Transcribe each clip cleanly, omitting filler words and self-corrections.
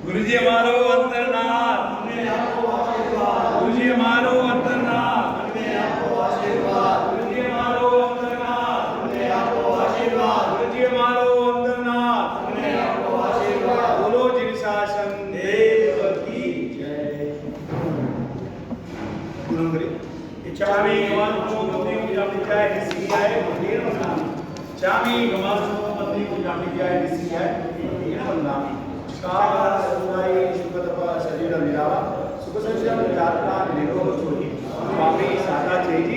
गुरुजी हमारो अंतरनाथ, गुरुजी हमारो अंतरनाथ, गुरुजी हमारो अंतरनाथ, गुरुजी हमारो अंतरनाथ, बोलो जिन शासन देव की जय। गुरुंगरी चामी गमास को मंदिर को जाने जाए किसी आए मंदिर बना चामी गमास को मंदिर को जाने जाए किसी आए मंदिर बना कावा सदाई सुखदपा शरीर मिलावा सुख संचय जाता निरोग छोड़ी स्वामी सादा चेजी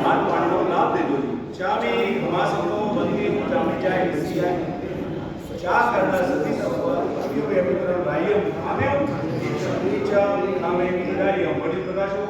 मान पांडव लाभ दे दो चामी गमास को मंदिर को जाने जाए किसी आए क्या करना सती सब यो बेबितर रायो हमें नीचा कामे मिलायो बड़ी प्रकाशो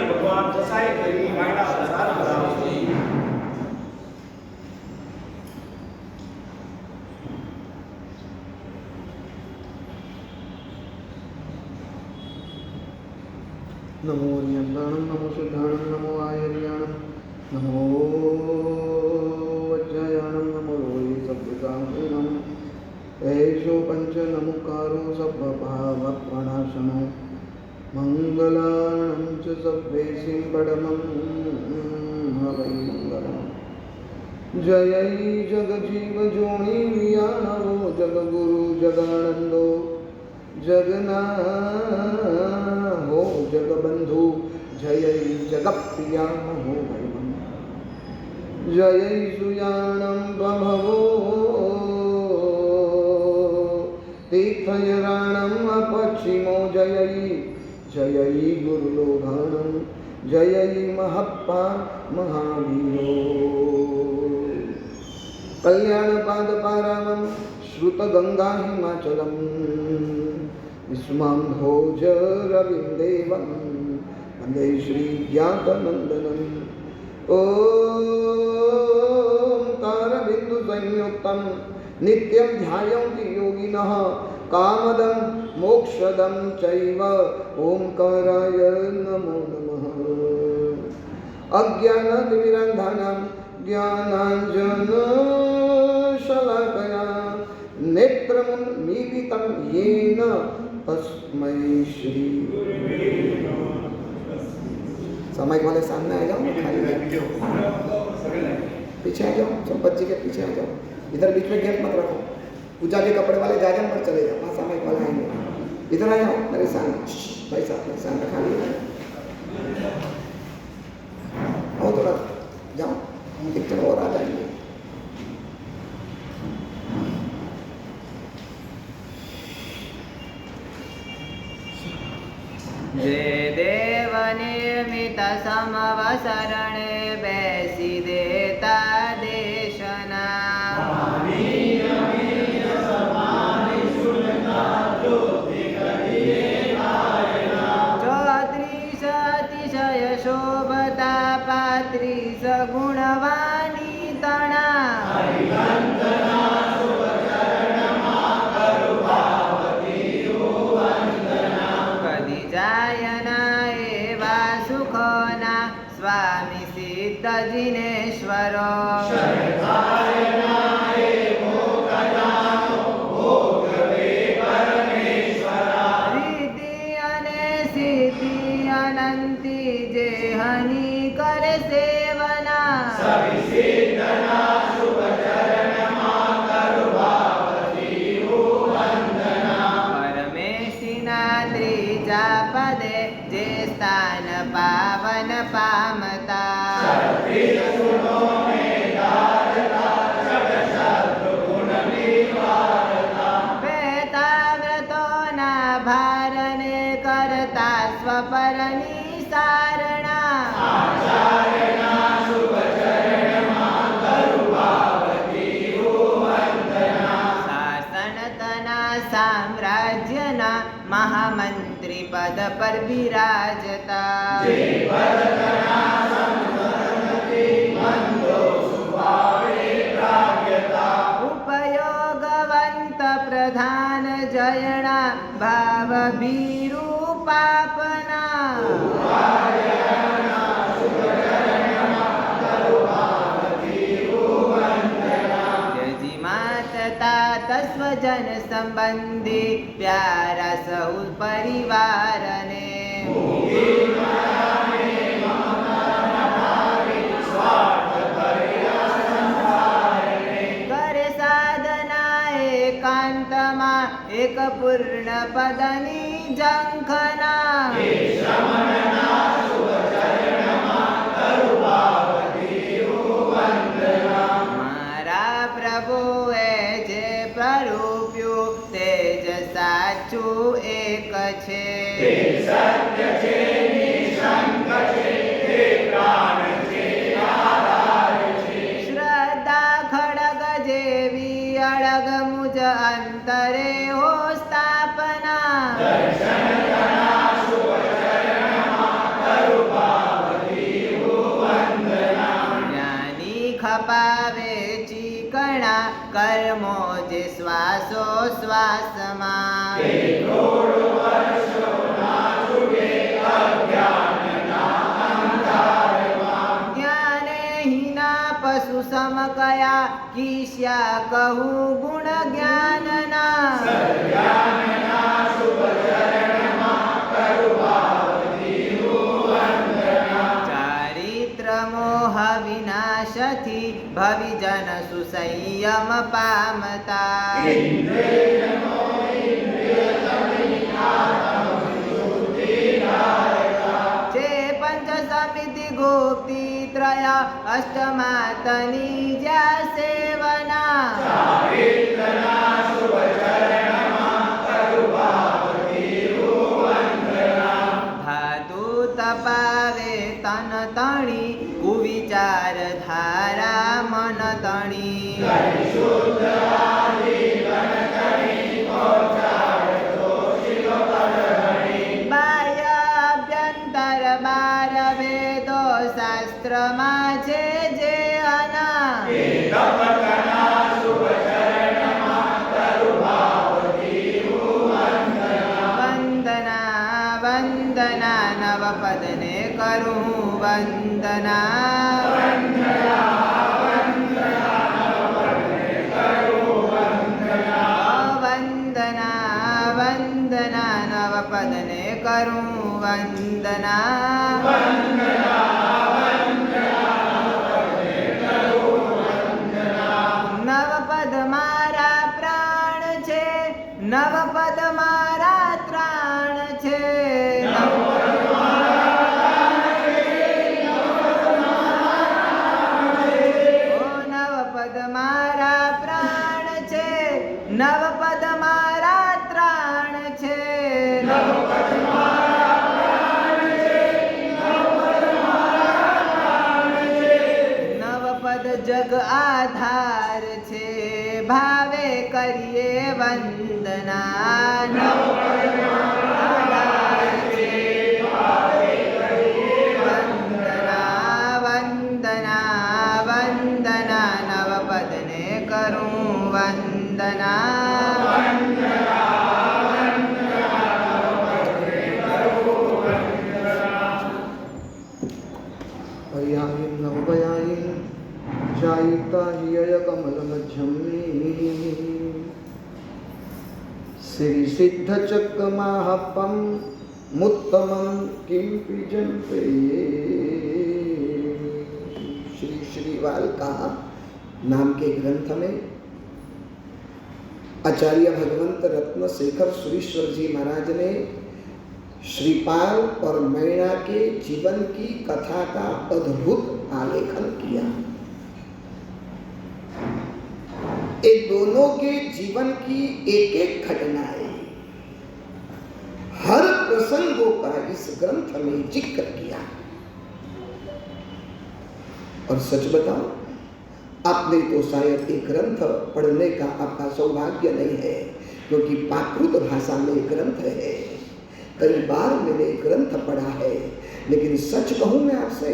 भगवान फसाई करी मायना प्रसाद कराओ नमो नियंत्रणं नमो शुद्धाणं नमो आयर्याणं नमो वज्रयाणं नमो रोहि सभ्यकामं ऐशो पंच नमुकारो सर्वभावप्रणाशनो मंगलानं च सर्वेसिं पडमं हवै मंगलम् जय जगजीव जोनि वियाणो जगगुरु जगानंदो जगन्नाथो जगबंधु जय जगप्रिया हो भैरवं जय सुयाणं प्रभवो तीर्थयराणं अपक्षिमो जय जय गुरुलोभाणं जय महप्पा महावीरो कल्याणपादपारामं श्रुतगंगा हिमाचलं विस्माम्भोज रविंदेवं वन्दे श्रीज्ञातनन्दनम् ओंकारबिन्दुसंयुक्तं नित्यं ध्यायन्ति योगिनः कामदं मोक्षदं चैव ओंकाराय नमो नमः अज्ञानतिमिरन्धनं ज्ञानाञ्जनशलाकया नेत्रमुन्मीलितं येन तस्मै श्री समय वाले सामने आ जाओ पीछे आ जाओ संपत जी के पीछे आ जाओ इधर बीच में गेट मत रखो पूजा के कपड़े वाले जाजन पर चले जाओ वहाँ समय वाले आएंगे इधर आ जाओ मेरे सामने भाई साहब मेरे सामने खा लिया आओ थोड़ा जाओ एक जन और आ जाएंगे जे देव निर्मित समवसरणे बैसी देता देशना चौत्रिश अतिशय शोभता पात्रिश गुणवाणी तणा स्वामी सिद्ध जिनेश्वर रीति अने सिद्धि अनंती जे हनी कर सेवना परमेशिना त्रिजा पदे जे स्थान पावन पामता वेताव्रतो ना भारने करता स्वपरनी सारणा पर विराजता उपयोगवंत प्रधान जयणा भाव विरूपापना स्वजन संबंधी प्यारा सौ परिवार ने करे साधना एकांतमा एक पूर्ण पदनी जंखना मारा प्रभुए तेज साचું એક છે સત્ય છે નિશંક છે તે પ્રાણ છે આધાર છે શ્રદ્ધા ખડગ જેવી અળગ મુજ અંતરે હો સ્થાપના દર્શન કણા શુભ ચરણમાં કરું ભાવથી વંદના જ્ઞાની ખપાવે ચીકણા કર્મો જે શ્વાસો શ્વાસમાં જ્ઞાનહીના પશુ સમ કયા કિસ્યા કહું ગુણ જ્ઞાનના ચારિત્ર મોહ વિનાશથી ભવિજન સુસંયમ પામતા જે પંચ સમિતિ ગોપ્તિ ત્રય અષ્ટમાતની જ્યા સેવના ધાતુ તપાવે તન તણી કુવિચાર ધારા મન તણી બાહ્ય અભ્યંતર બાર વેદો શાસ્ત્રમાં છે જે અના વંદના વંદના નવપદને કરું વંદના વંદના વંદના નવપદને કરું વંદના નવપદ મારા પ્રાણ છે નવપદ મારા ત્રાણ છે નવપદ મારા પ્રાણ છે નવપદ મારા ત્રાણ છે નવપદ જગ આધાર છે ભાવે કરીએ વંદના વંદના વંદના વંદના નવપદને કરું વંદના पर्यायं नवपयायं जायिता हियय कमलमध्यं श्री सिद्धचक्रमाहपं मुत्तमं किमपि जन्ते श्री श्रीवाल का नाम के ग्रंथ में आचार्य भगवंत रत्न शेखर सुरीश्वर जी महाराज ने श्रीपाल और मैणा के जीवन की कथा का अद्भुत आलेखन किया। ये दोनों के जीवन की एक एक घटनाएं हर प्रसंगों का इस ग्रंथ में जिक्र किया। और सच बताओ, आपने तो शायद एक ग्रंथ पढ़ने का आपका सौभाग्य नहीं है, क्योंकि प्राकृत भाषा में ग्रंथ है, कई बार मैंने ग्रंथ पढ़ा है, लेकिन सच कहूं मैं आपसे,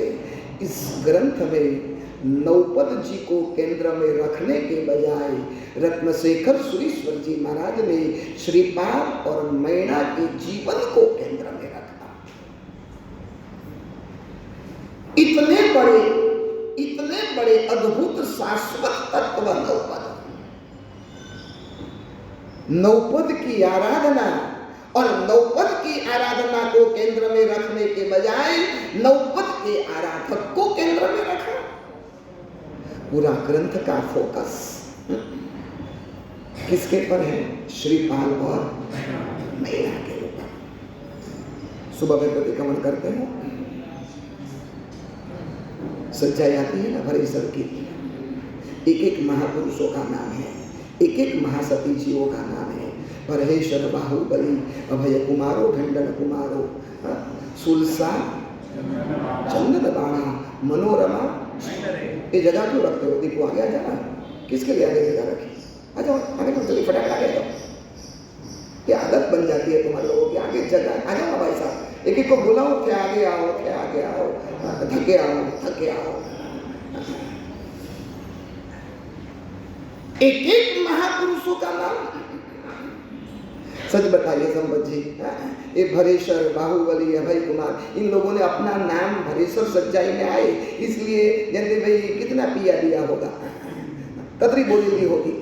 इस ग्रंथ में नौपद जी को केंद्र में रखने के बजाय रत्नशेखर सुरीश्वर जी महाराज ने श्रीपाद और मैना के जीवन को केंद्र में रखा। इतने बड़े अद्भुत शाश्वत तत्व नौपद की आराधना, और नौपद की आराधना को केंद्र में रखने के बजाय नौपद के आराधक को केंद्र में रखा। पूरा ग्रंथ का फोकस किसके पर है? श्रीपाल और मैना के ऊपर। सुबह में प्रतिक्रमण करते हैं, सच्चाई आती है ना भरेसर की, एक एक महापुरुषों का नाम है, एक एक महासती जीवों का नाम है। परहेश्वर, बाहुबली, अभय कुमारो, ढंडन कुमारो, सुलसा, चंदन बाणा, मनोरमा। ये जगह क्यों रखते हो? दीपू आगे आ जाना, किसके लिए आगे जगह रखी? आ जाओ आगे, तुम जल्दी फटाफट आगे जाओ। ये आदत बन जाती है तुम्हारे लोगों की, आगे जगह आ जाओ ना भाई साहब। एक एक को बुलाओ, थे आगे आओ, थे आगे आओ, थके आओ, थके आओ। एक एक महापुरुषों का नाम। सच बताइए संपत जी, ये भरेश्वर, बाहुबली, अभय कुमार, इन लोगों ने अपना नाम भरेश्वर सच्चाई में आए, इसलिए जयंती भाई कितना पिया दिया होगा, कतरी बोली दी होगी।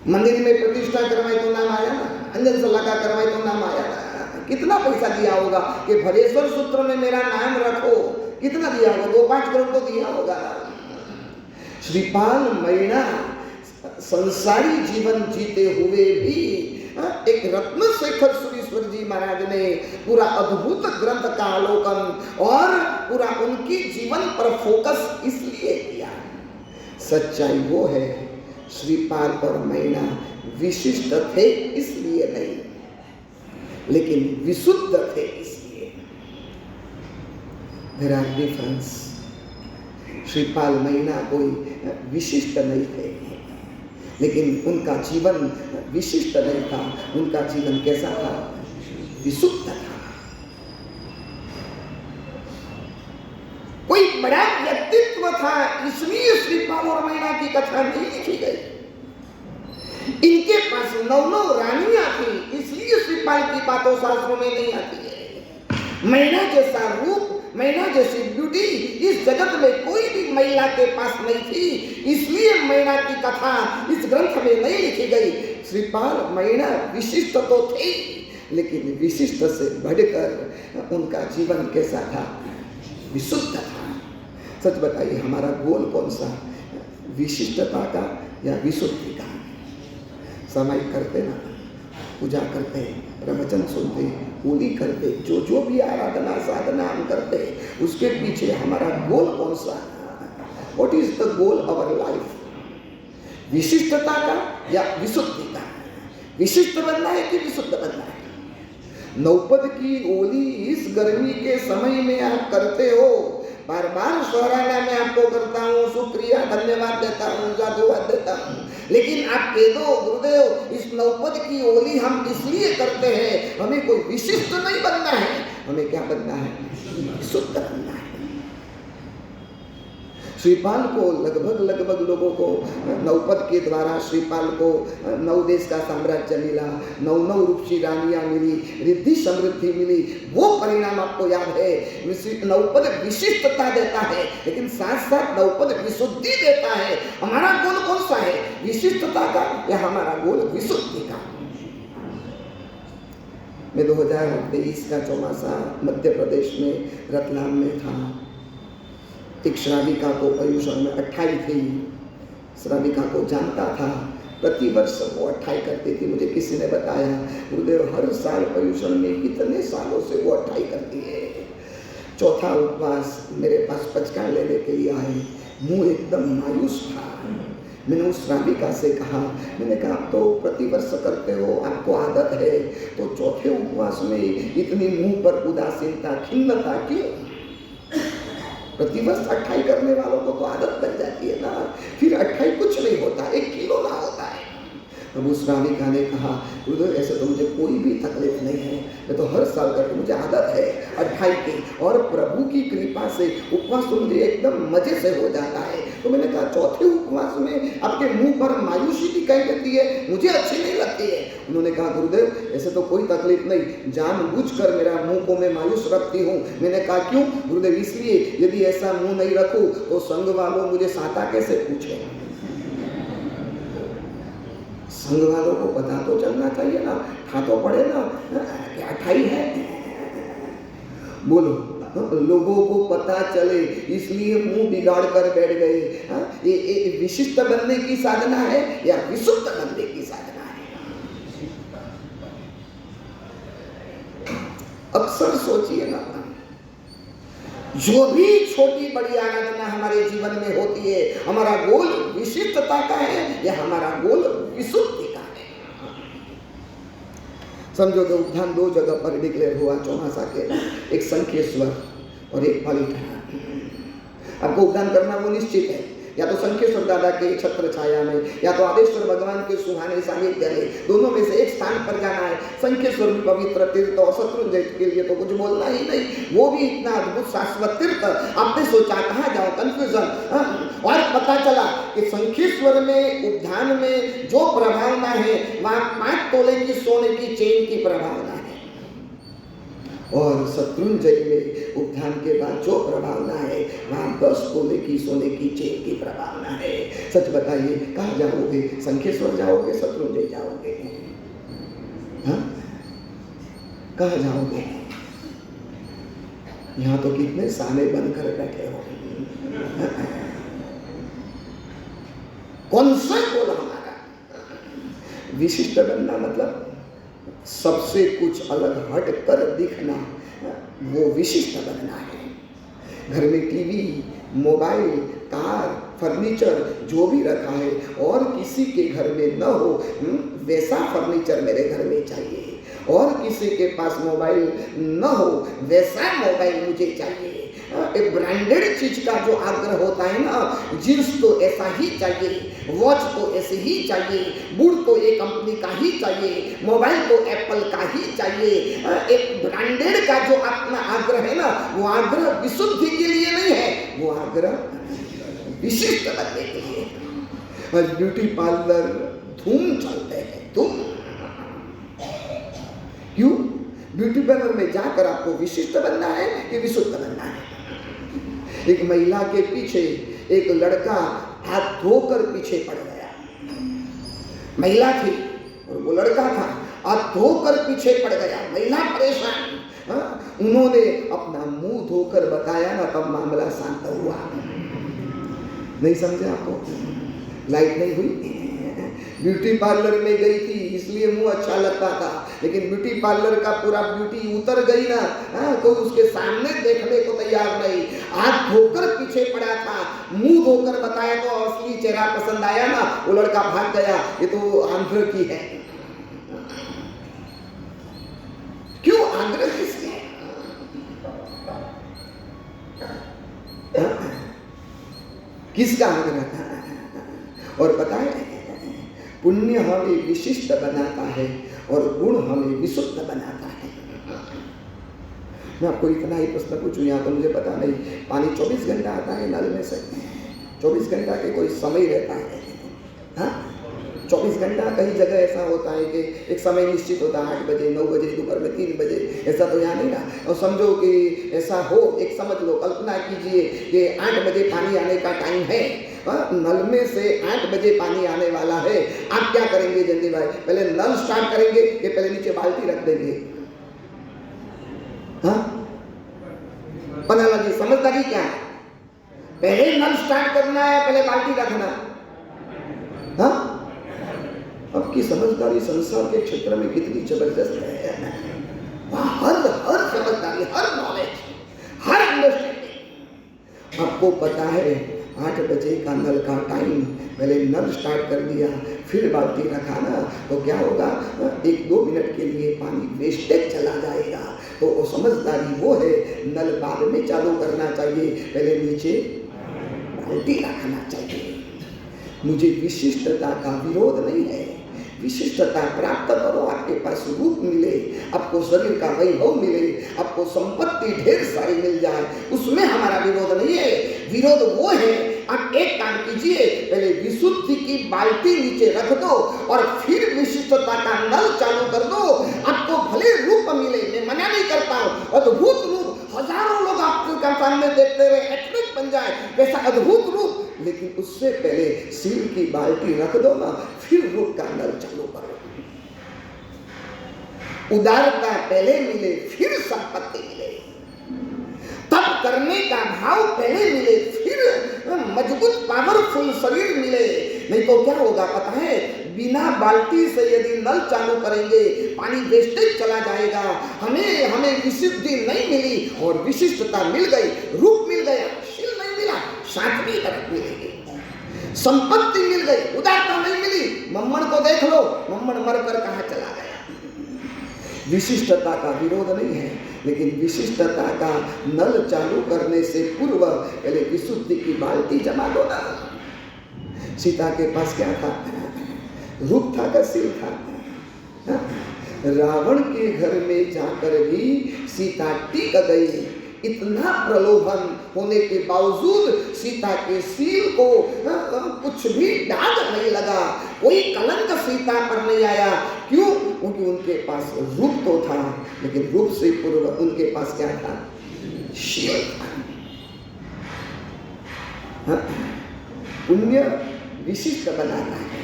मंदिर में प्रतिष्ठा करवाई तो नाम आया ना, अंजन सलाका करवाई तो नाम आया ना। कितना पैसा दिया होगा कि भरेश्वर सूत्र में मेरा नाम रखो, कितना दिया होगा? 2-5 करोड़ तो दिया होगा। श्रीपाल मैना संसारी जीवन जीते हुए भी एक रत्नशेखर सुरीश्वर जी महाराज ने पूरा अद्भुत ग्रंथ का अवलोकन और पूरा उनकी जीवन पर फोकस इसलिए किया। सच्चाई वो है, श्रीपाल और मैना विशिष्ट थे इसलिए नहीं, लेकिन विशुद्ध थे इसलिए। There are difference। श्रीपाल मैना कोई विशिष्ट नहीं थे, लेकिन उनका जीवन विशिष्ट नहीं था। उनका जीवन कैसा था? विशुद्ध था। कोई बड़ा व्यक्तित्व था, इसलिए श्रीपाल और मैना की कथा नहीं लिखी गई। इनके पास 9 रानियां थी, इसलिए श्रीपाल की बातों शास्त्रों में नहीं आती है। मैना जैसा रूप, मैना जैसी ब्यूटी इस जगत में कोई भी महिला के पास नहीं थी, इसलिए मैना की कथा इस ग्रंथ में नहीं लिखी गई। श्रीपाल मैना विशिष्ट तो थे, लेकिन विशिष्ट से बढ़कर उनका जीवन कैसा था? विशुद्ध था। सच बताइए, हमारा गोल कौन सा? विशिष्टता का या विशुद्धि का? सामायिक करते ना, पूजा करते, प्रवचन सुनते, होली करते, जो भी आराधना साधना हम करते, उसके पीछे हमारा गोल कौन सा? What is the goal our life? विशिष्टता का या विशुद्धि का? विशिष्ट बनना है कि विशुद्ध बनना है? नौपद की होली इस गर्मी के समय में आप करते हो, बार बार सराहना मैं आपको करता हूँ, शुक्रिया धन्यवाद देता हूँ, साधुवाद देता हूँ, लेकिन आप कह दो गुरुदेव इस नौपद की होली हम इसलिए करते हैं, हमें कोई विशिष्ट नहीं बनना है, हमें क्या बनना है? विशुद्ध बनना है। श्रीपाल को लगभग लोगों को नौपद के द्वारा श्रीपाल को 9 देश का साम्राज्य मिला, 9 रूपसी रानियां मिली, रिद्धि समृद्धि मिली। वो परिणाम आपको याद है। नौपद विशिष्टता देता है, लेकिन साथ साथ नौपद विशुद्धि देता है। हमारा गोल कौन सा है? विशिष्टता का या हमारा गोल विशुद्धि का? मैं 2023 का चौमासा मध्य प्रदेश में रतलाम में था। एक श्राविका को पर्यूषण में 28 थी। श्राविका को जानता था, प्रतिवर्ष वो 28 करती थी। मुझे किसी ने बताया, गुरुदेव हर साल पर्यूषण में कितने सालों से वो 28 करती है। चौथा उपवास मेरे पास पचका लेने के लिए आए, मुंह एकदम मायूस था। मैंने उस श्राविका से कहा, मैंने कहा आप तो प्रतिवर्ष करते हो, आपको आदत है, तो चौथे उपवास में इतनी मुंह पर उदासीनता, खिन्नता क्यों? प्रतिवर्ष 28 करने वालों को तो आदत बन जाती है ना। फिर 28 कुछ नहीं होता, 1 किलो ना होता है। अब उस राधिका ने कहा, गुरुदेव ऐसे तो मुझे कोई भी तकलीफ नहीं है, मैं तो हर साल करके मुझे आदत है अट्ठाई की, और प्रभु की कृपा से उपवास तो मुझे एकदम मजे से हो जाता है। तो मैंने कहा चौथे उपवास में आपके मुंह पर मायूसी दिखाई देती है, मुझे अच्छी नहीं लगती है। उन्होंने कहा गुरुदेव ऐसे तो कोई तकलीफ नहीं, जानबूझकर मेरा मुंह को मैं मायूस रखती हूँ। मैंने कहा क्यों? गुरुदेव इसलिए यदि ऐसा मुंह नहीं रखूं तो संघ वालों मुझे साता कैसे पूछे। संघ वालों को पता तो चलना चाहिए ना, खा तो पड़े ना क्या अट्ठाई है। बोलो लोगों को पता चले इसलिए मुंह बिगाड़ कर बैठ गए। ये विशिष्ट बनने की साधना है या विशुद्ध बनने की साधना है? अक्सर सोचिए ना, जो भी छोटी बड़ी आराधना हमारे जीवन में होती है, हमारा गोल विशिष्टता का है या हमारा गोल विशुद्धि का है? समझो कि उद्यान दो जगह पर डिक्लेयर हुआ चौमासा के, एक संकेश्वर और एक पालीताना। आपको उद्यान करना वो निश्चित है, या तो संकेश्वर दादा के छत्र छाया में या तो आदेश्वर भगवान के सुहाने सानिध्य में, दोनों में से एक स्थान पर जाना है। संकेश्वर भी पवित्र तीर्थ और शत्रुंजय के लिए तो कुछ बोलना ही नहीं, वो भी इतना अद्भुत शाश्वत तीर्थ। आपने सोचा कहाँ जाओ, कंफ्यूजन। और पता चला कि संकेश्वर में उद्यान में जो प्रभावना है वहां 5 तोले की सोने की चेन की प्रभावना है, और शत्रुंजय में उद्यान के बाद जो प्रभावना है वहां 10 तोले की सोने की चेन की प्रभावना है। सच बताइए कहाँ जाओगे? संकेश्वर जाओगे, शत्रुंजय जाओगे? हाँ, कहाँ जाओगे? यहाँ तो कितने साले बनकर बैठे हो। कौन सा गोल हमारा? विशिष्ट बनना मतलब सबसे कुछ अलग हट कर दिखना, वो विशिष्ट बनना है। घर में टीवी, मोबाइल, कार, फर्नीचर जो भी रखा है और किसी के घर में न हो वैसा फर्नीचर मेरे घर में चाहिए, और किसी के पास मोबाइल न हो वैसा मोबाइल मुझे चाहिए। एक ब्रांडेड चीज का जो आग्रह होता है ना, जींस तो ऐसा ही चाहिए, वॉच तो ऐसे ही चाहिए, बूट तो एक कंपनी का ही चाहिए, मोबाइल तो एप्पल का ही चाहिए। एक ब्रांडेड का जो अपना आग्रह है ना, वो आग्रह विशुद्धि के लिए नहीं है, वो आग्रह विशिष्ट बनने के लिए। और ब्यूटी पार्लर धूम चलते हैं, धूम। क्यों? ब्यूटी पार्लर में जाकर आपको विशिष्ट बनना है कि विशुद्ध बनना है? एक महिला के पीछे एक लड़का हाथ धोकर पीछे पड़ गया। महिला थी और वो लड़का था, हाथ धोकर पीछे पड़ गया। महिला परेशान। उन्होंने अपना मुंह धोकर बताया ना, तब मामला शांत हुआ। नहीं समझे? आपको लाइट नहीं हुई? ब्यूटी पार्लर में गई थी इसलिए मुंह अच्छा लगता था, लेकिन ब्यूटी पार्लर का पूरा ब्यूटी उतर गई ना, कोई उसके सामने देखने को तैयार नहीं। हाथ धोकर पीछे पड़ा था, मुंह धोकर बताया तो असली चेहरा पसंद आया ना, वो लड़का भाग गया। ये तो आंध्र की है। क्यों आंध्र किसकी है? किसका आंध्र था? और पता है, पुण्य हमें विशिष्ट बनाता है और गुण हमें विशुद्ध बनाता है। मैं आपको इतना ही प्रश्न पूछूं, यहाँ तो मुझे पता नहीं, पानी 24 घंटा आता है नल में से? 24 घंटा के कोई समय रहता है? हाँ, 24 घंटा कई जगह ऐसा होता है कि एक समय निश्चित होता है, 8 बजे, 9 बजे, दोपहर में 3 बजे, ऐसा तो यहाँ नहीं ना। और समझो कि ऐसा हो, एक समझ लो, कल्पना कीजिए कि 8 बजे पानी आने का टाइम है, नल में से 8 बजे पानी आने वाला है। आप क्या करेंगे जल्दी भाई? पहले नल स्टार्ट करेंगे कि पहले नीचे बाल्टी रख देंगे? हाँ, पनाला जी समझदारी क्या है? पहले नल स्टार्ट करना है, पहले बाल्टी रखना? हाँ, अब की समझदारी संसार के क्षेत्र में कितनी जबरदस्त है। हर समझदारी, हर नॉलेज, हर अंडरस्टैंडिंग। आपको पता है 8 बजे का नल का टाइम, पहले नल स्टार्ट कर दिया फिर बाल्टी रखा ना, तो क्या होगा? 1-2 मिनट के लिए पानी वेस्टेज चला जाएगा। तो वो समझदारी वो है, नल बाद में चालू करना चाहिए, पहले नीचे बाल्टी रखना चाहिए। मुझे विशिष्टता का विरोध नहीं है, विशिष्टता प्राप्त करो, आपके पास रूप मिले, आपको शरीर का वैभव मिले, आपको संपत्ति ढेर सारी मिल जाए, उसमें हमारा विरोध नहीं है। विरोध वो है, आप एक काम कीजिए, पहले विशुद्धि की बाल्टी नीचे रख दो और फिर विशिष्टता का नल चालू कर दो। आपको भले रूप मिले, मैं मना नहीं करता हूँ, अद्भुत रूप, हजारों लोग आपके सामने देखते रहे, एथलीट बन जाए, वैसा अद्भुत रूप, लेकिन उससे पहले सील की बाल्टी रख दो ना, फिर रूप का नल चालू करो। उदारता पहले मिले, फिर संपत्ति मिले, तब करने का भाव पहले मिले, फिर मजबूत पावरफुल शरीर मिले। नहीं तो क्या होगा पता है, बिना बाल्टी से यदि नल चालू करेंगे, पानी वेस्टेज चला जाएगा। हमें विशुद्धि नहीं मिली और विशिष्टता मिल गई, रूप मिल गया, शील नहीं मिला, सातवीं तरफ मिलेगी, संपत्ति मिल गई, उदारता नहीं मिली। मम्मण को देख लो, मम्मण मरकर कहाँ चला गया। विशिष्टता का विरोध नहीं है, लेकिन विशिष्टता का नल चालू करने से पूर्व पहले विशुद्धि की बाल्टी जमा दो ना। सीता के पास क्या था? रूप था का शील था? रावण के घर में जाकर भी सीता टिक गई। इतना प्रलोभन होने के बावजूद सीता के शील को कुछ भी दाग नहीं लगा, कोई कलंक सीता पर नहीं आया। क्यों? क्योंकि उनके पास रूप तो था, लेकिन रूप से पूर्व उनके पास क्या था? शील था। पुण्य विशिष्ट बनाता है,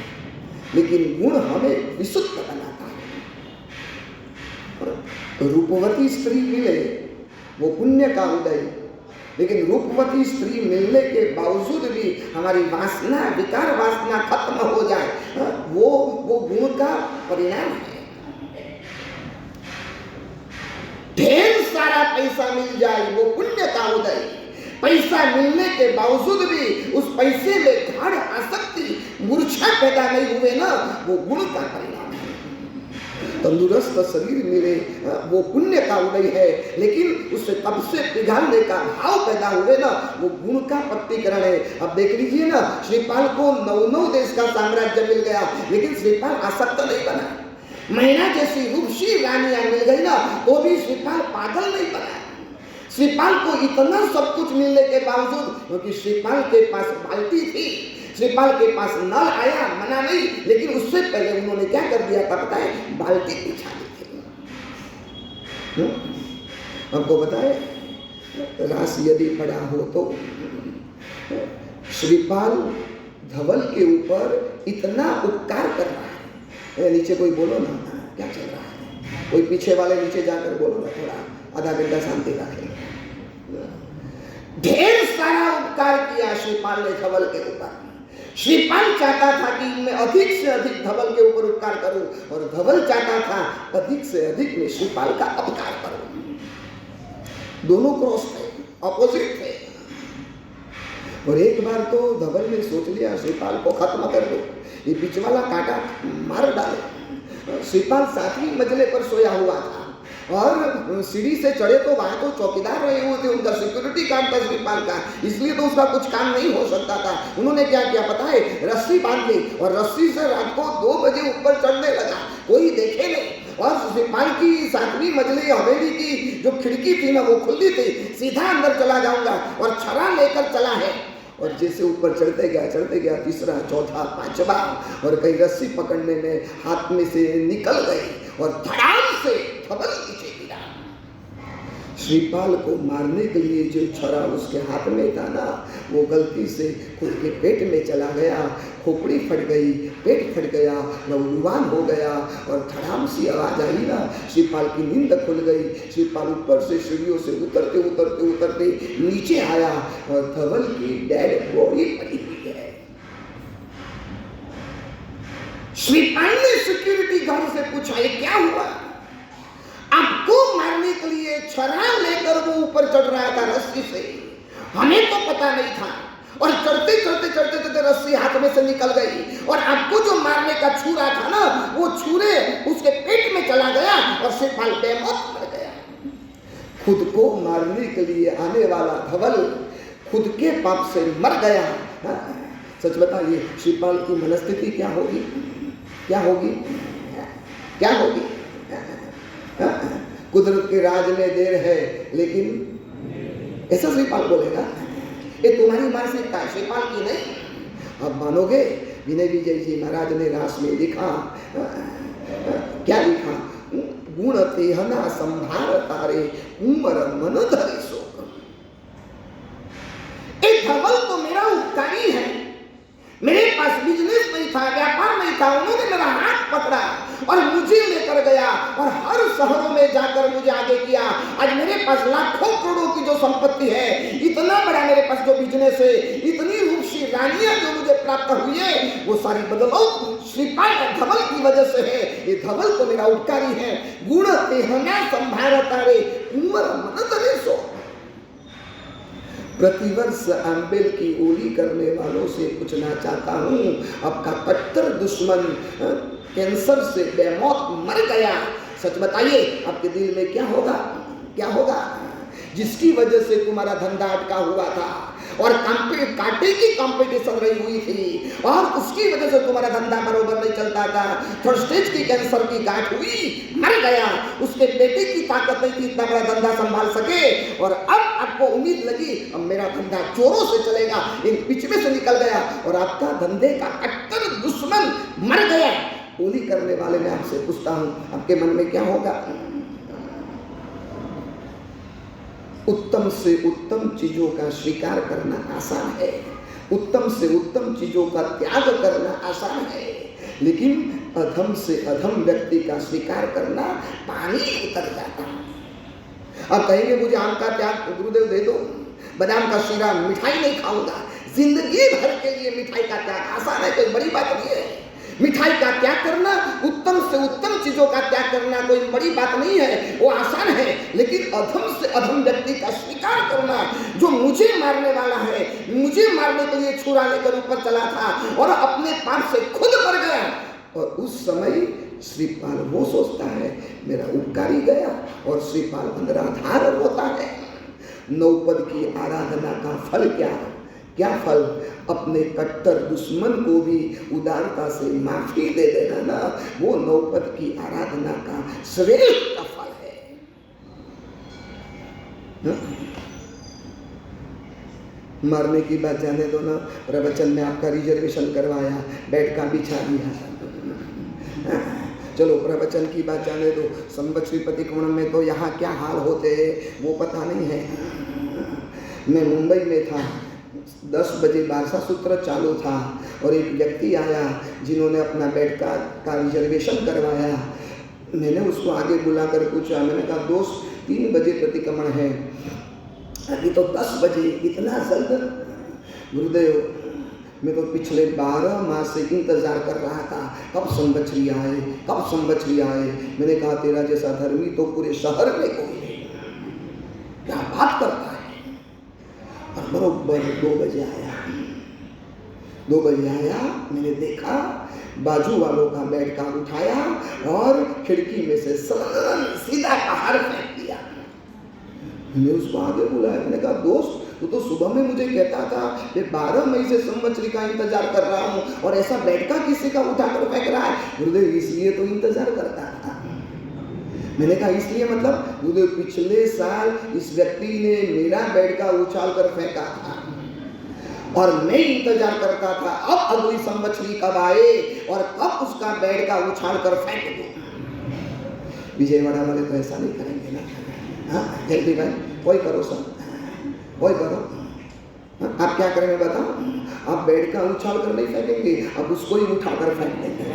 लेकिन गुण हमें विशुद्ध बनाता है। रूपवती स्त्री मिले, वो पुण्य का उदय, लेकिन रूपवती स्त्री मिलने के बावजूद भी हमारी वासना, विकार वासना खत्म हो जाए, वो गुण का परिणाम है। ढेर सारा पैसा मिल जाए, वो पुण्य का उदय। पैसा मिलने के बावजूद भी उस पैसे में गाढ़ आसक्ति, मूर्छा पैदा नहीं हुए ना, वो गुण का परिणाम है। तंदुरुस्त शरीर मिले, वो पुण्य का उदय है, लेकिन उससे तब से पिघालने का भाव पैदा हुए ना, वो गुण का पत्तीकरण है। अब देख लीजिए ना, श्रीपाल को 9 देश का साम्राज्य मिल गया, लेकिन श्रीपाल आसक्त नहीं बना। मैना जैसी रूपसी रानियां मिल गई ना, तो भी श्रीपाल पागल नहीं बना। श्रीपाल को इतना सब कुछ मिलने के बावजूद, क्योंकि श्रीपाल के पास बाल्टी थी, श्रीपाल के पास नल आया, मना नहीं, लेकिन उससे पहले उन्होंने क्या कर दिया था पता है? बाल्टी बिछा दी थी। आपको बताए, रास यदि पड़ा हो तो श्रीपाल धवल के ऊपर इतना उपकार कर रहा है। नीचे कोई बोलो ना, क्या चल रहा है? कोई पीछे वाले नीचे जाकर बोलो ना, थोड़ा आधा घंटा शांति रखें। ढेर सारा उपकार किया श्रीपाल ने धवल के ऊपर। श्रीपाल चाहता था कि मैं अधिक से अधिक धवल के ऊपर उपकार करूं, और धवल चाहता था अधिक से अधिक मैं श्रीपाल का अपकार करूं। दोनों क्रॉस थे, अपोजिट थे। और एक बार तो धवल ने सोच लिया श्रीपाल को खत्म कर दो, ये बीच वाला कांटा मार डाले। श्रीपाल 7वीं मंजिले पर सोया हुआ था और सीढ़ी से चढ़े तो वहां तो चौकीदार रहे हुए थे, उनका सिक्योरिटी काम था श्रीपाल का, इसलिए तो उसका कुछ काम नहीं हो सकता था। उन्होंने क्या किया पता है? रस्सी बांध ली और रस्सी से रात को 2 बजे ऊपर चढ़ने लगा, कोई देखे नहीं। और श्रीपाल की 7वीं मंजिले हवेली की जो खिड़की थी ना, वो खुली थी, सीधा अंदर चला जाऊंगा, और छरा लेकर चला है। और जैसे ऊपर चढ़ते गया, तीसरा, चौथा, 5वां, और कहीं रस्सी पकड़ने में हाथ में से निकल गई और धड़ाम से धवल नीचे गिरा। श्रीपाल को मारने के लिए जो छरा उसके हाथ में था ना, वो गलती से खुद के पेट में चला गया, खोपड़ी फट गई, पेट फट गया, नौजवान हो गया, और धड़ाम सी आवाज आई ना, श्रीपाल की नींद खुल गई। श्रीपाल ऊपर से सीढ़ियों से उतरते नीचे आया और धवल की डेड बॉडी पड़ी हुई है। श्रीपाल ने सिक्योरिटी गार्ड से पूछा, ये क्या हुआ? आपको मारने के लिए छरा लेकर वो ऊपर चढ़ रहा था रस्सी से, हमें तो पता नहीं था, और चढ़ते रस्सी हाथ में से निकल गई, और आपको जो मारने का छुरा था ना, वो छुरे उसके पेट में चला गया और श्रीपाल बेमौत मर गया। खुद को मारने के लिए आने वाला धवल खुद के पाप से मर गया। सच बताइए, श्रीपाल की मनस्थिति क्या होगी? क्या होगी? क्या होगी? कुदरत के राज में देर है लेकिन ऐसा श्रीपाल बोलेगा। ये तुम्हारी मानसिकता है, श्रीपाल की नहीं। अब मानोगे विनय विजय जी महाराज ने रास में लिखा, क्या लिखा? गुण तेहना संभार तारे उमर मन धरे सो। एक धवल तो मेरा उपकारी है, मेरे पास बिजनेस नहीं था, व्यापार नहीं था, उन्होंने मेरा हाथ पकड़ा और मुझे लेकर गया और हर शहरों में जाकर मुझे आगे किया। आज मेरे पास लाखों करोड़ों की जो संपत्ति है, इतना बड़ा मेरे पास जो बिजनेस है, इतनी रूपसी रानियां जो मुझे प्राप्त हुई है, वो सारी बदौलत श्रीपाल धवल की वजह से है। ये धवल तो मेरा उपकारी है। गुण तेहना संभार तारे उमर मन धरे सो। प्रतिवर्ष आंबेल की ओली करने वालों से पूछना चाहता हूँ, आपका कट्टर दुश्मन कैंसर से बेमौत मर गया, सच बताइए आपके दिल में क्या होगा? क्या होगा? जिसकी वजह से तुम्हारा धंधा अटका हुआ था और कांटे की कंपटीशन रही हुई थी और उसकी वजह से तुम्हारा धंधा बरोबर नहीं चलता था। थर्ड स्टेज की कैंसर की गांठ हुई, मर गया, उसके बेटे की ताकत नहीं थी इतना बड़ा धंधा संभाल सके और अब आपको उम्मीद लगी अब मेरा धंधा जोरों से चलेगा, इन बीच में से निकल गया और आपका धंधे का कट्टर दुश्मन मर गया। ओली करने वाले मैं आपसे पूछता हूं, आपके मन में क्या होगा? उत्तम से उत्तम चीजों का स्वीकार करना आसान है, उत्तम से उत्तम चीजों का त्याग करना आसान है, लेकिन अधम से अधम व्यक्ति का स्वीकार करना पानी उतर जाता है। अब कहेंगे मुझे आम का त्याग गुरुदेव दे दो, बादाम का शीरा, मिठाई नहीं खाऊंगा। जिंदगी भर के लिए मिठाई का त्याग आसान है, कोई बड़ी बात नहीं है। मिठाई का त्याग करना, उत्तम से उत्तम चीजों का त्याग करना कोई बड़ी बात नहीं है, वो आसान है। लेकिन अधम से अधम व्यक्ति का स्वीकार करना, जो मुझे मारने वाला है, मुझे मारने के लिए छुरा लेकर ऊपर चला था और अपने पाप से खुद मर गया, और उस समय श्रीपाल वो सोचता है मेरा उपकारी गया और श्रीपाल अंतराधार होता है। नौपद की आराधना का फल क्या? क्या फल? अपने कट्टर दुश्मन को भी उदारता से माफी दे देना ना, वो नौपद की आराधना का श्रेष्ठ फल है। मरने की बात जाने दो ना, प्रवचन में आपका रिजर्वेशन करवाया, बेड का बिछा दिया, चलो प्रवचन की बात जाने दो। संवत्सरी कोण में तो यहाँ क्या हाल होते हैं वो पता नहीं है। मैं मुंबई में था, 10 बजे बारसा सूत्र चालू था और एक व्यक्ति आया जिन्होंने अपना बेड का रिजर्वेशन करवाया। मैंने उसको आगे बुलाकर पूछा, मैंने कहा दोस्त 3 बजे प्रतिक्रमण है, अभी तो 10 बजे, इतना जल्द? गुरुदेव मैं तो पिछले 12 माह से इंतजार कर रहा था कब संवत्सरी आए, कब संवत्सरी आए। मैंने कहा तेरा जैसा धर्मी तो पूरे शहर में कोई नहीं, क्या बात करता है। और बरोबर 2 बजे आया, 2 बजे आया, मैंने देखा बाजू वालों का बेड का उठाया और खिड़की में से सीधा बाहर फेंक दिया। मैंने उसको आगे बुलाया, मैंने कहा दोस्त तू तो सुबह में मुझे कहता था कि 12 मई से संवत्सरी का इंतजार कर रहा हूँ और ऐसा बेड का किसी का उठाकर फेंक रहा है। गुरुदेव इसलिए तो इंतजार करता था। मैंने कहा इसलिए मतलब? गुरुदेव पिछले साल इस व्यक्ति ने मेरा बेड का उछाल कर फेंका था और मैं इंतजार करता था अब अगली संवत्सरी कब आए और कब उसका बेड का उछाल कर फेंक दो। विजयवाड़ा वाले तो ऐसा नहीं करेंगे ना। हाँ जल्दी भाई, कोई करो सर, कोई करो। आप क्या करेंगे बताओ? आप बेड का उछाल कर नहीं फेंकेंगे, अब उसको ही उठाकर फेंक देंगे।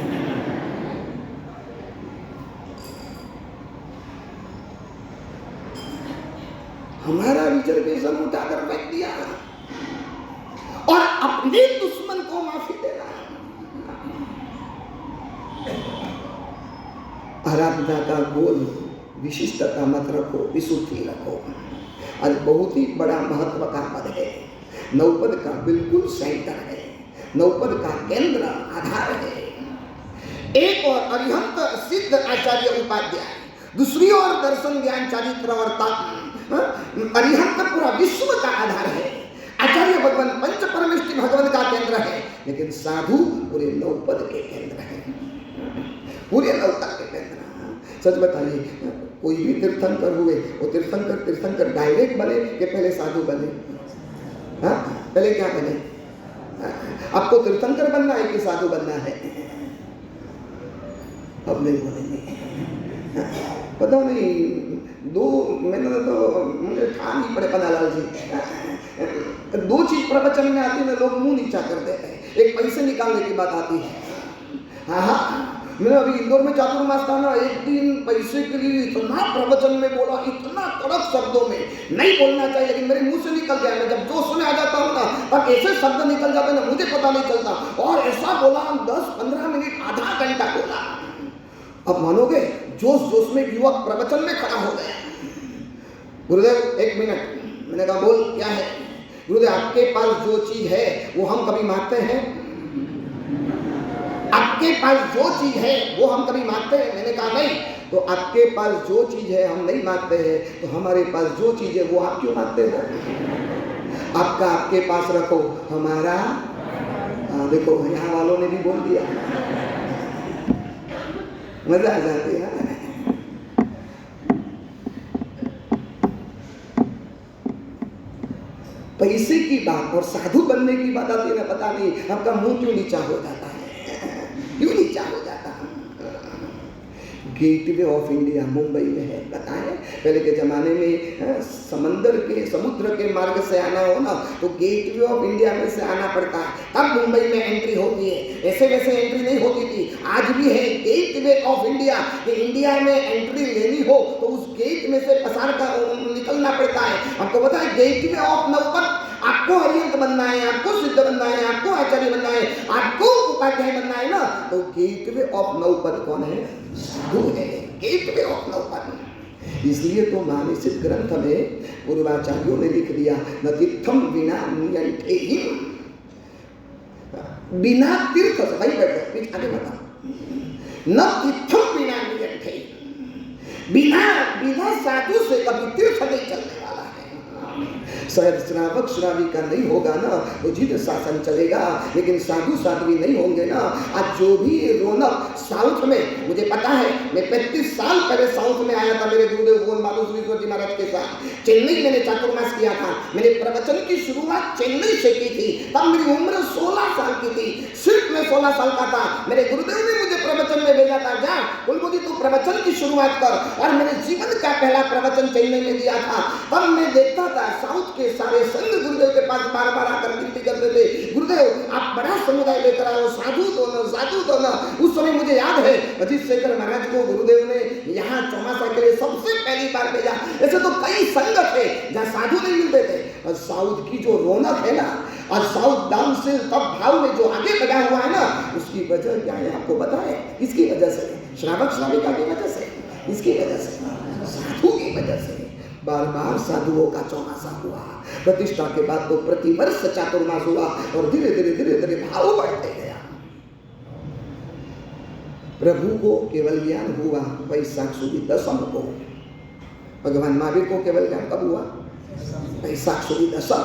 हमारा रिजर्वेशन उठाकर फेंक दिया और अपने दुश्मन को माफी देना। आराधना का गोल विशिष्टता मत रखो, विशुद्धि रखो। आज बहुत ही बड़ा महत्व का पद है, नौपद का बिल्कुल सेंटर है, नौपद का केंद्र आधार है। एक और अरिहंत सिद्ध आचार्य उपाध्याय, दूसरी ओर दर्शन ज्ञान चारित्र और अरिहंत पूरा विश्व का आधार है। आचार्य भगवान पंच परमेष्टि भगवान का केंद्र है, लेकिन साधु पूरे नौपद के केंद्र है। पूरे लौटा के पहनना। सच बताइए, कोई भी तीर्थंकर हुए, वो तीर्थंकर डायरेक्ट बने कि पहले साधु बने? हाँ, पहले क्या बने? आपको तीर्थंकर बनना है कि साधु बनना है? अब नहीं बोलेंगे, पता नहीं, दो मैंने तो मुझे ठान ही पड़े पन्नालाल जी, दो चीज प्रवचन में आती है, लोग मुंह नीचा कर देते हैं। एक पैसे निकालने की बात आती है। हाँ, मैंने अभी इंदौर में चातुर्मास था ना, एक दिन पैसे के लिए इतना प्रवचन में बोला, इतना कड़क शब्दों में, नहीं बोलना चाहिए लेकिन मेरे मुंह से निकल गया। मैं जब जोश में आ जाता हूँ ना, तब ऐसे शब्द निकल जाते हैं ना, मुझे पता नहीं चलता। और ऐसा बोला, हम 10-15 मिनट, आधा घंटा बोला। अब मानोगे, जोश में युवक प्रवचन में खड़ा हो गया। गुरुदेव 1 मिनट, मैंने कहा बोल क्या है? गुरुदेव आपके पास जो चीज है वो हम कभी मांगते हैं? आपके पास जो चीज है वो हम कभी मांगते हैं? मैंने कहा नहीं। तो आपके पास जो चीज है हम नहीं मांगते हैं, तो हमारे पास जो चीज है वो आप क्यों मांगते हो? आपका आपके पास रखो, हमारा देखो यहाँ वालों ने भी बोल दिया, मजा आ जाती है। पैसे की बात और साधु बनने की बात आती है ना, पता नहीं आपका मुंह क्यों नीचा हो जाता है, क्यों नीचा हो जाता है। गेटवे ऑफ इंडिया मुंबई में है, बताएं। पहले के जमाने में समुद्र के मार्ग से आना हो ना, तो गेटवे ऑफ इंडिया में से आना पड़ता है, तब मुंबई में एंट्री होती है। ऐसे वैसे एंट्री नहीं होती थी। आज भी है गेटवे ऑफ इंडिया, कि इंडिया में एंट्री लेनी हो तो उस गेट में से पसार कर निकलना पड़ता है। आपको पता है, गेटवे ऑफ नवपत, आपको हरियंत बनना है, आपको सिद्ध बनना है, आपको आचार्य बनना है, आपको उपाध्याय बनना है ना, तो गेटवे ऑफ नवपद कौन है? साधु है, गेटवे ऑफ नवपद। इसलिए तो मानसिक ग्रंथ में पूर्वाचार्यों ने लिख दिया, न तीर्थम बिना नियंत्रेहिम, बिना तीर्थ से, भाई बैठो आगे बता, न तीर्थम बिना नियंत्रेहिम, बिना साधु से कभी तीर्थ नहीं चलने वाला है। शायद श्रावक श्राविका नहीं होगा ना तो जिद शासन चलेगा, लेकिन साधु साध्वी नहीं होंगे ना। आज जो भी रौनक साउथ में, मुझे पता है, मैं 35 साल पहले साउथ में आया था मेरे गुरुदेव गोवन मालूश्वरी जी महाराज के साथ। चेन्नई मैंने चातुर्मास किया था। मैंने प्रवचन की शुरुआत चेन्नई से की थी, तब मेरी उम्र 16 साल की थी, सिर्फ मैं 16 साल का था। मेरे गुरुदेव ने मुझे प्रवचन में भेजा था, जा कुलबुद्धि तू प्रवचन की शुरुआत कर, और मैंने जीवन का पहला प्रवचन चेन्नई में दिया था। तब मैं देखता था साउथ के सारे संघ गुरुदेव के पास बार बार आकर विनती करते थे, गुरुदेव आप बड़ा समुदाय लेकर आओ, साधु दो ना, साधु दो ना। उस समय मुझे याद है अजीत शेखर महाराज को गुरुदेव ने यहाँ चौमासा के लिए सबसे पहली बार भेजा। ऐसे तो कई संघ थे जहाँ साधु नहीं मिलते थे। और साउथ की जो रौनक है ना, और साउथ डाउन से तब भाव में जो आगे बढ़ा हुआ है ना, उसकी वजह क्या है आपको पता है? इसकी वजह से, श्रावक श्राविका की वजह से, इसकी वजह से, साधु की वजह से। बार बार साधुओं का चौमासा हुआ। प्रतिष्ठा के बाद तो प्रतिवर्ष चातुर्मास हुआ, और धीरे धीरे भाव बढ़ते गया। प्रभु को केवल ज्ञान हुआ वैशाख सुदी दशम को। भगवान महावीर को केवल ज्ञान कब हुआ? वैशाख सुदी दशम।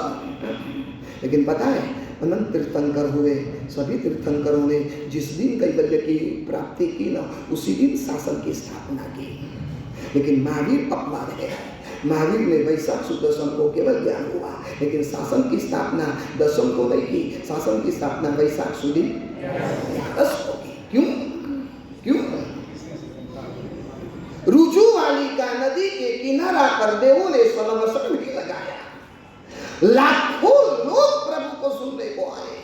लेकिन पता है, अनंत तीर्थंकर हुए, सभी तीर्थंकरों ने जिस दिन कैवल्य की प्राप्ति की ना, उसी दिन शासन की स्थापना की। लेकिन महावीर अपवाद है। महावीर ने वैशाख सुद दशम को केवल ज्ञान हुआ, लेकिन शासन की स्थापना दशम को नहीं की। शासन की स्थापना वैशाख सुदी 11 को की। क्यों? रुजुवाली का नदी के किनारा पर देवों ने स्वनमस्रण भी लगाया। लाखों लोग प्रभु को सुनने को आए,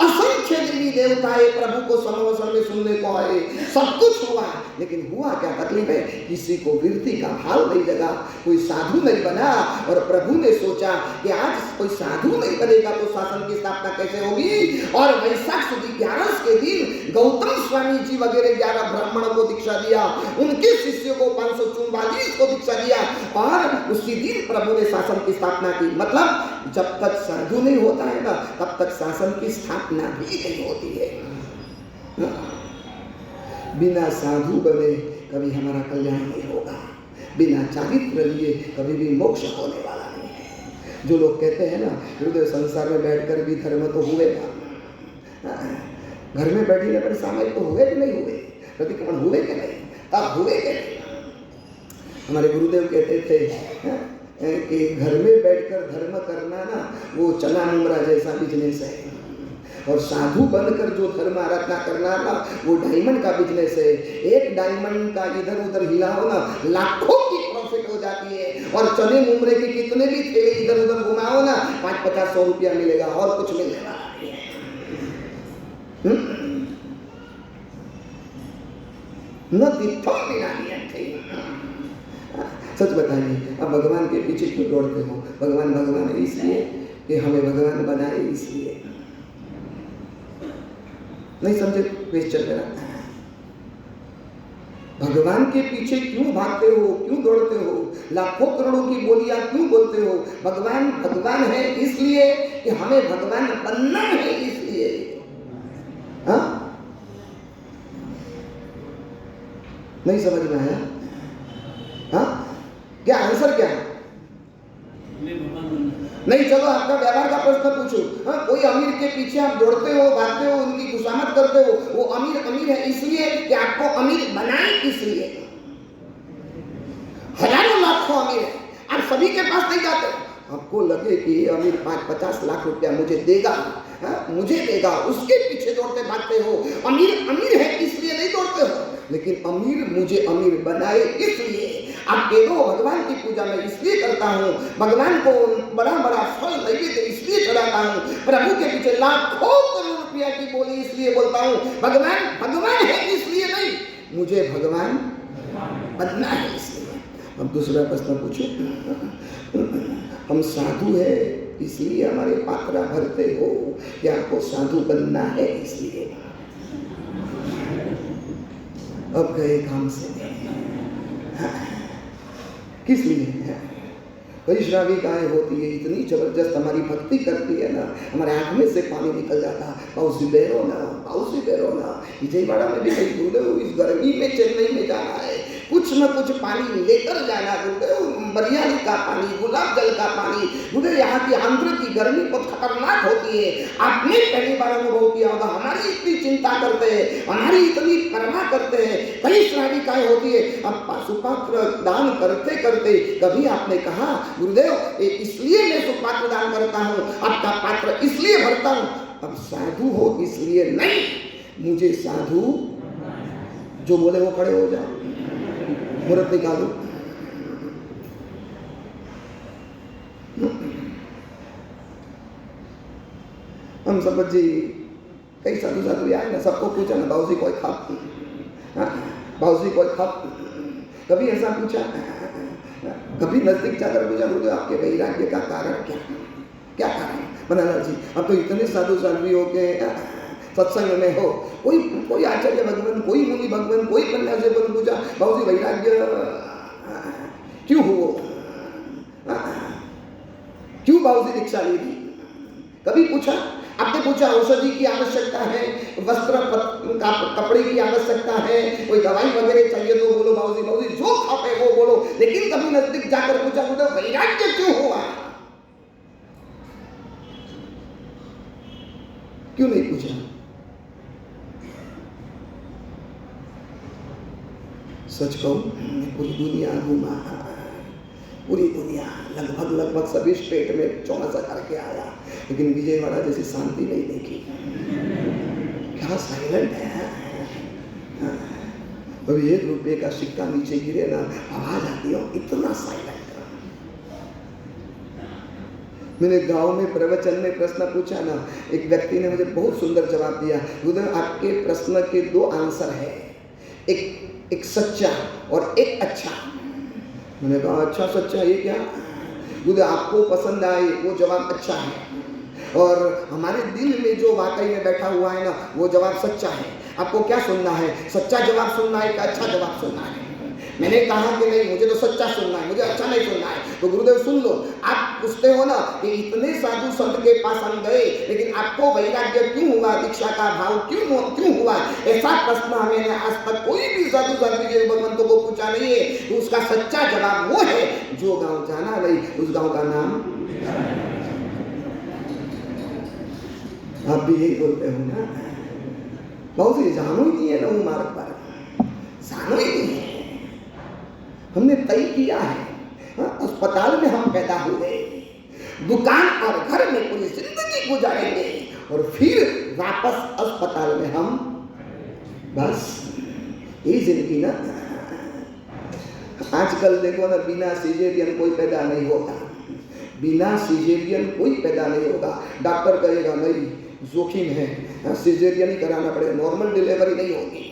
असंख्य देवी देवताएं प्रभु को समवसन में सुनने को आए। सब कुछ हुआ, लेकिन हुआ क्या? तकलीफ है, किसी को वीरती का भाव नहीं लगा, कोई साधु नहीं बना। और प्रभु ने सोचा कि आज कोई साधु नहीं बनेगा तो शासन की स्थापना कैसे होगी। और वैशाख सुदी 11 के दिन गौतम स्वामी जी वगैरह 11 ब्राह्मणों को दीक्षा दिया, उनके शिष्यों को 544 को दीक्षा दिया, और उसी दिन प्रभु ने शासन की स्थापना की। मतलब जब तक साधु नहीं होता है ना, तब तक शासन की स्थापना भी नहीं होती है। बिना साधु बने कभी हमारा कल्याण नहीं होगा, बिना चारित्र लिए कभी भी मोक्ष होने वाला नहीं है। जो लोग कहते हैं ना, हृदय संसार में बैठकर भी धर्म तो हुए ना, घर में बैठने पर सामयिक तो हुए कि नहीं हुए? प्रतिक्रमण हुए कि नहीं, तब हुए कि नहीं। हमारे गुरुदेव कहते थे कि घर में बैठकर धर्म करना ना वो चना मुमरा जैसा बिजनेस है, और साधु बनकर जो धर्म आराधना करना ना वो डायमंड का बिजनेस है। एक डायमंड का इधर उधर हिलाओ ना लाखों की प्रॉफिट हो जाती है, और चने मुमरे के कितने भी थैले इधर उधर घुमाओ ना 5-50-100 रुपया मिलेगा और कुछ मिलेगा। न तीर्थों बिना नियत थे। सच बताइए, अब भगवान के पीछे क्यों दौड़ते हो? भगवान भगवान है इसलिए कि हमें भगवान बनाए इसलिए। नहीं समझे क्वेश्चन मेरा? भगवान के पीछे क्यों भागते हो, क्यों दौड़ते हो, लाखों करोड़ों की बोलियां क्यों बोलते हो? भगवान भगवान है इसलिए कि हमें भगवान बनना है इसलिए। हाँ, नहीं समझ में आया? हाँ, क्या आंसर क्या है? नहीं, चलो आपका व्यवहार का प्रश्न पूछो। हाँ, कोई अमीर के पीछे आप दौड़ते हो, भागते हो, उनकी खुशामद करते हो, वो अमीर है इसलिए कि आपको अमीर बनाए इसलिए। हजारों लाखों अमीर है, आप सभी के पास नहीं जाते। आपको लगे कि ये अमीर 5-50 लाख रुपया मुझे देगा, मुझे देगा, उसके पीछे दौड़ते भागते हो। अमीर है इसलिए नहीं दौड़ते हो, लेकिन अमीर मुझे अमीर बनाए इसलिए। आप कह दो भगवान की पूजा मैं इसलिए करता हूँ, भगवान को बड़ा बड़ा फल नैवेद्य इसलिए चढ़ाता हूँ, प्रभु के पीछे लाखों करोड़ रुपया की बोली इसलिए बोलता हूँ। भगवान है इसलिए नहीं, मुझे भगवान बनना है इसलिए। अब दूसरा प्रश्न पूछो, हम साधु है इसलिए हमारे पात्रा भरते हो या आपको साधु बनना है इसलिए? अब गए काम से। किस लिए? वैष्णविकाएं होती है, इतनी जबरदस्त हमारी भक्ति करती है ना, हमारे आंख में से पानी निकल जाता। पाउसी बेरो ना विजयवाड़ा में भी कहीं गुरुदेव इस गर्मी में चेन्नई में जाना है, कुछ न कुछ पानी लेकर जाना गुरुदेव, बरियाली का पानी, गुलाब जल का पानी। गुरुदेव यहाँ की आंध्र की गर्मी बहुत खतरनाक होती है, आपने पहली बार अनुभव किया होगा। हमारी इतनी चिंता करते हैं, हमारी इतनी परवाह करते हैं, कई श्राविकाएं होती है। अब सुपात्र दान करते करते कभी आपने कहा गुरुदेव इसलिए मैं सुपात्र दान करता हूँ, आपका पात्र इसलिए भरता हूँ? अब साधु हो इसलिए नहीं, मुझे साधु जो बोले वो खड़े हो जाओ, मुहूर्त निकालो। हम सब जी कई साधु आए ना, सबको पूछा ना बाबूजी कोई खप, बाबूजी कोई खप, कभी ऐसा पूछा? कभी नजदीक जाकर पूछा गुरुदेव आपके वैराग्य का कारण क्या कारण? बनाना जी अब तो इतने साधु हो के सत्संग में हो, कोई आचार्य भगवान, कोई मुनि भगवान, कोई सन्यासी को पूछा बाबूजी वैराग्य क्यों हो, क्यों बाबूजी दीक्षा ली थी? कभी पूछा? आपने पूछा औषधि की आवश्यकता है, वस्त्र कपड़े की आवश्यकता है, कोई दवाई वगैरह चाहिए तो बोलो बाबूजी जो खाते वो बोलो। लेकिन कभी नजदीक जाकर पूछा गुरुदेव वैराग्य क्यों हुआ? क्यों नहीं पूछा? सच कहूं पूरी दुनिया घूमा, पूरी दुनिया लगभग सभी स्टेट में चौमासा करके आया, लेकिन विजयवाड़ा जैसी शांति नहीं देखी। क्या साइलेंट है। अभी 1 रुपये का सिक्का नीचे गिरे ना आवाज आती है, इतना साइलेंट। मैंने गांव में प्रवचन में प्रश्न पूछा ना, एक व्यक्ति ने मुझे बहुत सुंदर जवाब दिया, गुरुदेव आपके प्रश्न के 2 आंसर है, एक सच्चा और एक अच्छा। मैंने कहा अच्छा सच्चा ये क्या? गुरुदेव आपको पसंद आए वो जवाब अच्छा है, और हमारे दिल में जो वाकई में बैठा हुआ है ना वो जवाब सच्चा है। आपको क्या सुनना है, सच्चा जवाब सुनना है कि अच्छा जवाब सुनना है? मैंने कहा कि नहीं मुझे तो सच्चा सुनना है, मुझे अच्छा नहीं सुनना है। तो गुरुदेव सुन लो, आप पूछते हो ना कि इतने साधु संत के पास हम गए लेकिन आपको वैराग्य क्यों हुआ, दीक्षा का भाव क्यों हुआ? ऐसा प्रश्न हमें आज तक कोई भी साधु संत भगवंतों को पूछा नहीं है। तो उसका सच्चा जवाब वो है जो गाँव जाना नहीं उस गाँव का नाम। आप भी यही बोलते हो ना, बहुत ही जानो ही नहीं है ना वो मार्ग पर। मानो ही नहीं है। हमने तय किया है, अस्पताल में हम पैदा हुए, दुकान और घर में पूरी जिंदगी गुजारेंगे और फिर वापस अस्पताल में हम, बस यही जिंदगी ना। आजकल देखो ना, बिना सिजेरियन कोई पैदा नहीं होगा, बिना सिजेरियन कोई पैदा नहीं होगा। डॉक्टर कहेगा नहीं, जोखिम है, सिजेरियन ही कराना पड़ेगा, नॉर्मल डिलीवरी नहीं होगी।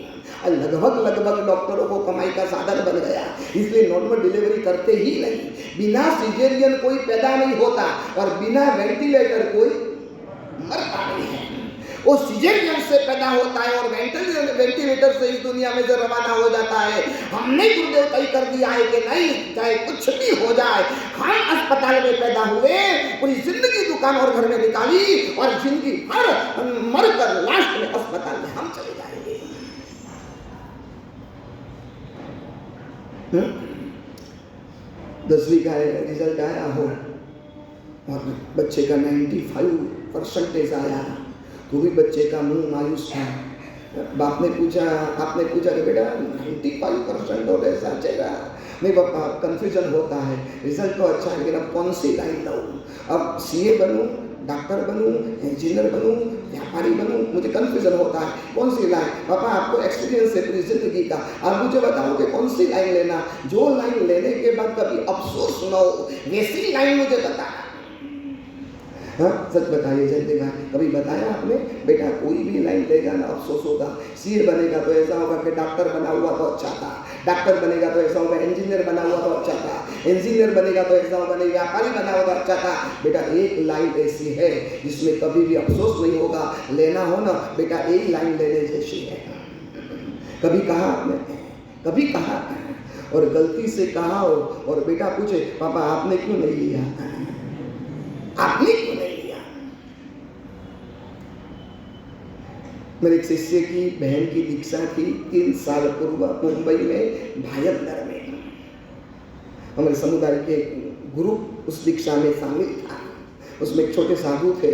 लगभग डॉक्टरों को कमाई का साधन बन गया, इसलिए नॉर्मल डिलीवरी करते ही नहीं। बिना सिजेरियन कोई पैदा नहीं होता और बिना वेंटिलेटर कोई मरता नहीं है। वो सिजेरियन से पैदा होता है और वेंटिलेटर से इस दुनिया में जो रवाना हो जाता है। हमने गुरुदेव तय कर दिया है कि नहीं, चाहे कुछ भी हो जाए, हम अस्पताल में पैदा हुए, पूरी जिंदगी दुकान और घर में निकाली और जिंदगी भर मरकर लास्ट में अस्पताल में हम चले जाएंगे। 10वीं का रिजल्ट आया हो और बच्चे का 95% आया, तो भी बच्चे का मुंह मायूस था। बाप ने पूछा, आपने पूछा कि बेटा 95% और ऐसा चेहरा? नहीं पापा, कंफ्यूजन होता है, रिजल्ट तो अच्छा है लेकिन अब कौन सी लाइन लूँ? अब सीए बनूँ, डॉक्टर बनूँ, इंजीनियर बनूँ, व्यापारी बनूँ? मुझे कंफ्यूजन होता है, कौन सी लाइन? पापा आपको एक्सपीरियंस है पूरी जिंदगी का, आप मुझे बताओ कि कौन सी लाइन लेना, जो लाइन लेने के बाद कभी अफसोस न हो वैसी लाइन मुझे बता। हाँ, सच बताइए जल्दी भाई, कभी बताया आपने? बेटा कोई भी लाइन लेगा ना अफसोस होगा। सीए बनेगा तो ऐसा होगा कि डॉक्टर बना हुआ तो अच्छा था, डॉक्टर बनेगा तो ऐसा होगा इंजीनियर बना हुआ तो अच्छा था, इंजीनियर बनेगा तो ऐसा होगा नहीं व्यापारी बना हुआ तो अच्छा था। बेटा एक लाइन ऐसी है जिसमें कभी भी अफसोस नहीं होगा, लेना हो ना बेटा एक लाइन लेने जैसी है। कभी कहा आपने? कभी कहा? और गलती से कहा हो और बेटा पूछे पापा आपने क्यों नहीं लिया, आपने क्यों नहीं लिया? मेरे एक शिष्य की बहन की दीक्षा थी 3 साल पूर्व मुंबई में भायंदर में। हमारे समुदाय के गुरु उस दीक्षा में शामिल था। उसमें एक छोटे साधु थे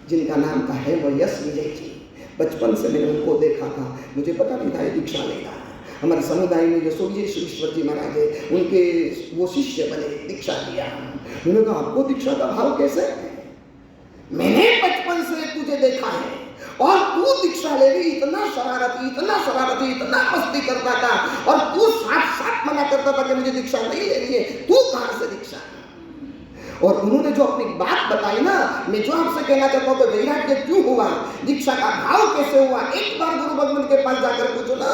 जिनका नाम था हेमयश विजय जी। बचपन से मैंने उनको देखा था, मुझे पता नहीं था ये दीक्षा लेगा। हमारे समुदाय में जो सूर्य श्रीश्वर जी महाराज है उनके वो शिष्य बने, दीक्षा लिया। उन्होंने कहा आपको दीक्षा का भाव कैसे? मैंने बचपन से तुझे देखा है और तू दीक्षा ले ली, इतना शरारती, इतना मस्ती करता था और तू साफ साफ मना करता था कि मुझे दीक्षा नहीं लेनी है, तू कहां से दीक्षा? और उन्होंने जो अपनी बात बताई ना, मैं जो आपसे कहना चाहता हूँ कि वैराग्य क्यों हुआ, दीक्षा का भाव कैसे हुआ, एक बार गुरु भगवान के पास जाकर पूछो ना,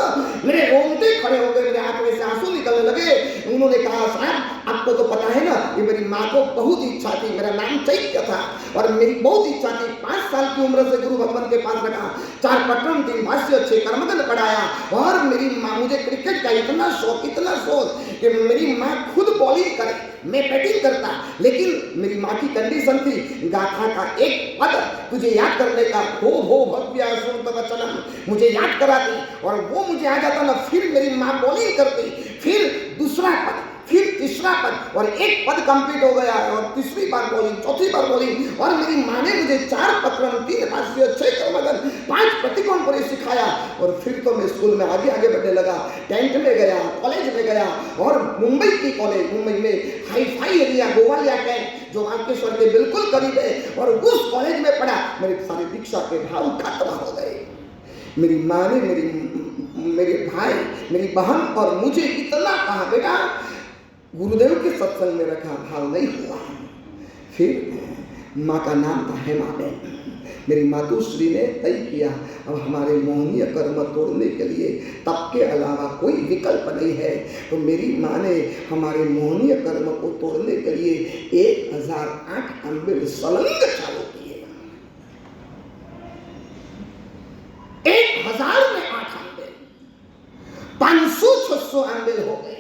मेरे रोंगटे खड़े हो गए, मेरे आंख में से आंसू निकलने लगे। उन्होंने कहा साहब आपको तो पता है ना, ये मेरी माँ को बहुत इच्छा थी, मेरा नाम चैत्य था और मेरी बहुत इच्छा थी, 5 साल की उम्र से गुरु भगवान के पास रखा, 4 पट्टन 3 भाष्य 6 कर्मगन पढ़ाया और मेरी माँ, मुझे क्रिकेट का इतना शौक कि मेरी माँ खुद बॉलिंग करे, मैं बैटिंग करता, लेकिन मेरी माँ की कंडीशन थी गाथा का एक पद तुझे याद करने का, हो भव्य वचनम मुझे याद कराती और वो मुझे आ जाता ना, फिर मेरी माँ बॉलिंग करती, फिर दूसरा पद, फिर तीसरा पद और एक पद कंप्लीट हो गया और तीसरी बार बॉलिंग, चौथी बार बॉलिंग और मेरी माँ ने मुझे 4 पत्रम 3 भाष्य 6 कर्मगन 5 प्रतिकोण पर सिखाया और फिर तो मैं स्कूल में आगे बढ़ने लगा, 10th में गया, कॉलेज में गया और मुंबई की कॉलेज, मुंबई में hi fi area Gowalia camp जो बांकेश्वर के बिल्कुल करीब है और उस कॉलेज में पढ़ा। मेरे सारे दीक्षा के भाव खत्म हो गए। मेरी माँ ने मेरे भाई, मेरी बहन और मुझे इतना कहा बेटा गुरुदेव के सत्संग में रखा, भाव नहीं हुआ। फिर माँ का नाम था हेमाबेन। मेरी मातुश्री ने तय किया अब हमारे मोहनीय कर्म तोड़ने के लिए तप के अलावा कोई विकल्प नहीं है, तो मेरी माँ ने हमारे मोहनीय कर्म को तोड़ने के लिए 1008 अम्बिल सलंग चालू किए। 1000 में 8 अम्बिल, 500-600 अम्बिल हो गए।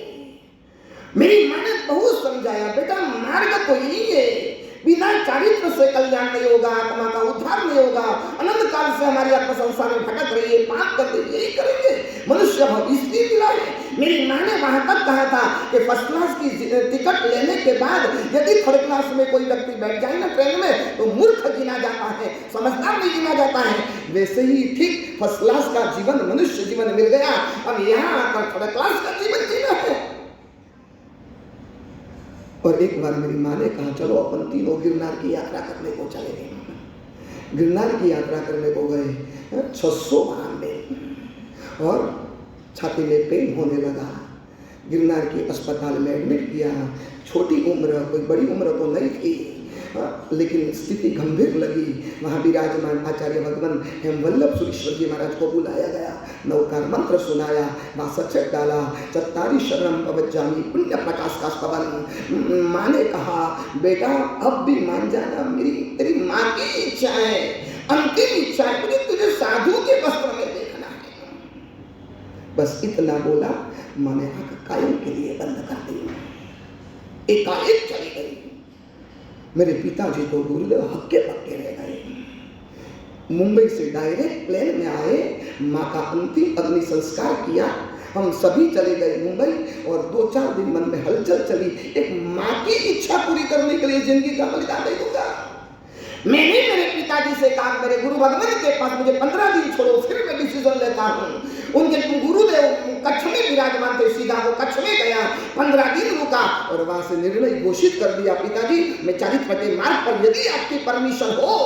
मेरी माँ ने बहुत समझाया बेटा मार्ग तो यही है, बिना चारित्र से कल्याण नहीं होगा, आत्मा का उद्धार नहीं होगा, अनंत काल से हमारी आत्मा संसार में भटक रही है, पाप कर रही है, यही करेंगे। मनुष्य भाव इसलिए मिला है मेरी माँ ने वहां तक कहा था कि फर्स्ट क्लास की टिकट लेने के बाद यदि थर्ड क्लास में कोई व्यक्ति बैठ जाए ना ट्रेन में तो मूर्ख गिना जाता है, समझदार नहीं गिना जाता है। वैसे ही ठीक फर्स्ट क्लास का जीवन मनुष्य जीवन मिल गया, अब यहाँ आकर थर्ड क्लास का जीवन जीना है। और एक बार मेरी माँ ने कहा चलो अपन तीनों गिरनार की यात्रा करने को चले गए। गिरनार की यात्रा करने को गए, 600 आंबेल और छाती में पेन होने लगा। गिरनार के अस्पताल में एडमिट किया। छोटी उम्र, कोई बड़ी उम्र तो नहीं थी, लेकिन स्थिति गंभीर लगी। वहाँ विराजमान आचार्य भगवान हेमवल्लभ सुरेश्वर जी महाराज को बुलाया गया, नवकार मंत्र सुनाया, वासक्षक डाला, चत्तारी शरणम पवज्जामि पुण्य प्रकाश का स्तवन। माँ ने कहा बेटा अब भी मान जाना, तेरी माँ की इच्छा है, अंतिम इच्छा है, मुझे तुझे साधु के वस्त्र में देखना है। बस इतना बोला, माँ ने आंख कायम के लिए बंद कर दी, एकाएक चली गई। मेरे पिताजी तो गुरुदेव हक्के पक्के रह गए। मुंबई से डायरेक्ट प्लेन में आए, माँ का अंतिम अग्नि संस्कार किया, हम सभी चले गए मुंबई। और 2-4 दिन मन में हलचल चली, एक माँ की इच्छा पूरी करने के लिए जिंदगी का बलिदान दे दूंगा। मैंने मेरे पिताजी से कहा मेरे गुरु भगवान के पास मुझे 15 दिन छोड़ो, फिर मैं डिसीजन लेता हूँ। उनके गुरुदेव कच्छ में विराजमान थे, सीधा वो कच्छ में गया, 15 दिन रुका और वहां से निर्णय घोषित कर दिया पिताजी मैं चारित्र के मार्ग पर यदि आपकी परमिशन हो।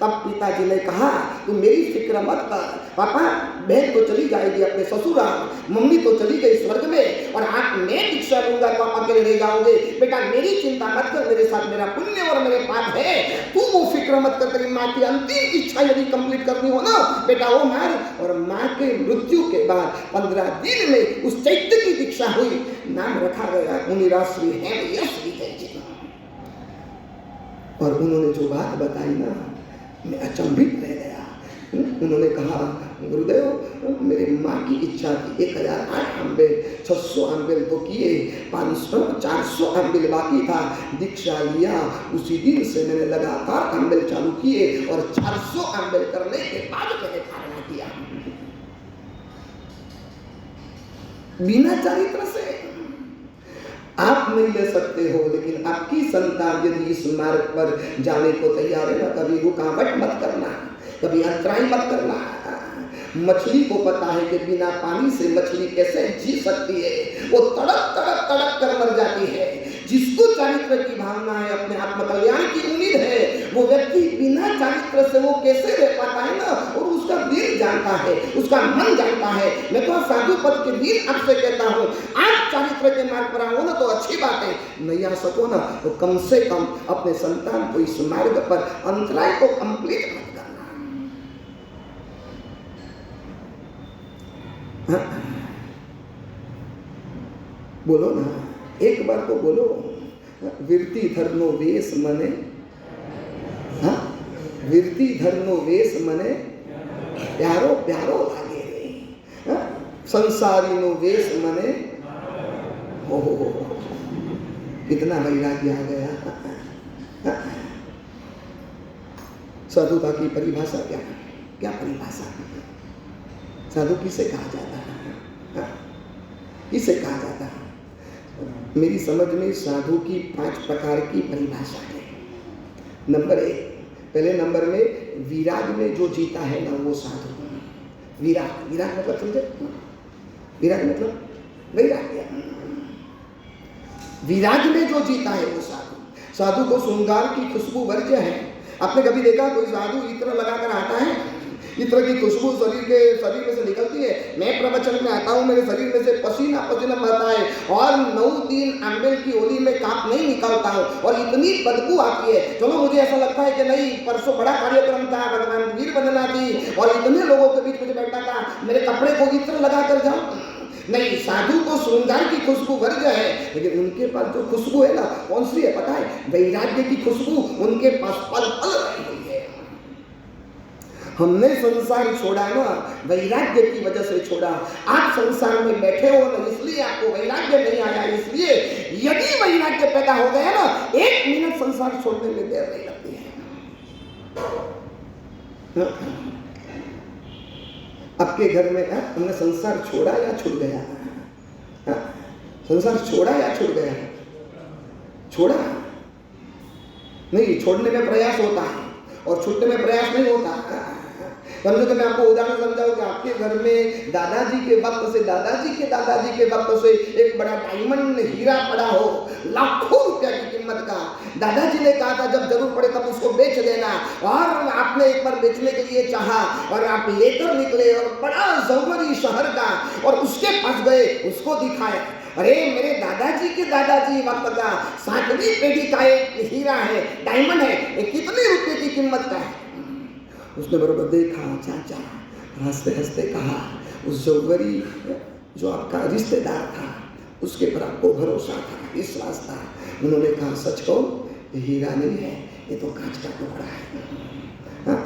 तब पिताजी ने कहा तू मेरी फिक्र मत कर पापा, बहन तो चली जाएगी अपने ससुराल, मम्मी तो चली गई स्वर्ग में और आप मैं दीक्षा लूंगा तो आप अकेले रह जाओगे। बेटा मेरी चिंता मत कर, मेरे साथ मेरा पुण्य और मेरे पाप है, तू वो फिक्र मत कर। तेरी माँ की अंतिम इच्छा यदि कंप्लीट करनी हो ना बेटा वो मार। और माँ के मृत्यु के बाद 15 दिन में उस चैत्य की दीक्षा हुई, नाम रखा गया मुनिराश्री हेमयश्री जी। और उन्होंने जो बात बताई ना मैं अचंभित रह गया। उन्होंने कहा गुरुदेव मेरी माँ की इच्छा थी 1008 आंबेल, 600 आंबेल तो किए, 400 आंबेल बाकी था। दीक्षा लिया उसी दिन से मैंने लगातार आंबेल चालू किए और 400 आंबेल करने के बाद मैंने धारणा किया। बिना चारित्र से आप नहीं ले सकते हो, लेकिन आपकी संतान यदि इस मार्ग पर जाने को तैयार है ना, कभी रुकावट मत करना, कभी अंतराय मत करना। मछली को पता है कि बिना पानी से मछली कैसे जी सकती है, वो तड़प तड़प तड़प कर मर जाती है। जिसको चारित्र की भावना है, अपने आत्म कल्याण की उम्मीद है, वो व्यक्ति बिना चारित्र से वो कैसे रह पाता है ना, और उसका दिल जानता है, उसका मन जानता है। मैं तो साधु पद के दिन आपसे कहता हूँ आप चारित्र के मार्ग पर आओ ना तो अच्छी बात है, नहीं आ सको ना तो कम से कम अपने संतान को इस मार्ग पर अंतराय को कंप्लीट मत करना। हाँ? बोलो ना एक बार तो बोलो, वीरती धर्मो वेश मने, हाँ वीरती धर्मो वेश मने प्यारो प्यारो लागे रे, हाँ? संसारी नो वेश मने हो कितना वैराग्य आ गया। हाँ? साधुता की परिभाषा क्या है? क्या परिभाषा? साधु किसे कहा जाता है? हाँ? किसे कहा जाता है? मेरी समझ में साधु की 5 प्रकार की परिभाषा है। नंबर 1, पहले नंबर में विराग में जो जीता है ना वो साधु। विराग, विराग मतलब समझे? विराग मतलब वैराग्य। विराग में जो जीता है वो साधु। साधु को श्रृंगार की खुशबू वर्ज्य है। आपने कभी देखा कोई साधु इत्र लगाकर आता है? इत्र की खुशबू शरीर में से निकलती है। मैं प्रवचन में आता हूँ, मेरे शरीर में से पसीना पसीना बहता है और 9 दिन आंबेल की होली में काप नहीं निकालता हूँ और इतनी बदबू आती है। चलो मुझे ऐसा लगता है कि नहीं, परसों बड़ा कार्यक्रम था, भगवान वीर वंदना थी और इतने लोगों के बीच मुझे बैठना था, मेरे कपड़े को इत्र लगा कर जाऊँ। नहीं, साधु को श्रृंगार की खुशबू वर्ज्य है, लेकिन उनके पास जो खुशबू है ना कौन सी है पता है? वैराग्य की खुशबू उनके पास पल पल रही हुई है। हमने संसार छोड़ा ना वैराग्य की वजह से छोड़ा। आप संसार में बैठे हो ना इसलिए आपको वैराग्य नहीं आया। इसलिए यदि वैराग्य पैदा हो गया ना 1 मिनट संसार छोड़ने में देर नहीं लगती है। आपके घर में हमने संसार छोड़ा या छूट गया? हाँ, संसार छोड़ा या छूट गया? छोड़ा नहीं, छोड़ने में प्रयास होता है और छूटने में प्रयास नहीं होता। समझो कि मैं आपको उदाहरण समझाऊं कि आपके घर में दादाजी के वक्त से दादाजी के वक्त से एक बड़ा डायमंड हीरा पड़ा हो, लाखों रुपया की कीमत का। दादाजी ने कहा था जब जरूर पड़े तब उसको बेच देना, और आपने एक बार बेचने के लिए चाहा और आप लेकर निकले और बड़ा जौहरी शहर का और उसके पास गए, उसको दिखाया, अरे मेरे दादाजी के दादाजी वक्त का 7वीं पीढ़ी का एक हीरा है, डायमंड है, ये कितने रुपए की कीमत का है? उसने बरोबर देखा, चाचा, हंसते हंसते कहा, उस जौहरी जो आपका रिश्तेदार था उसके पर आपको भरोसा था, विश्वास था। उन्होंने कहा सच कहो, ये हीरा नहीं है, ये तो कांच का टुकड़ा है। हाँ?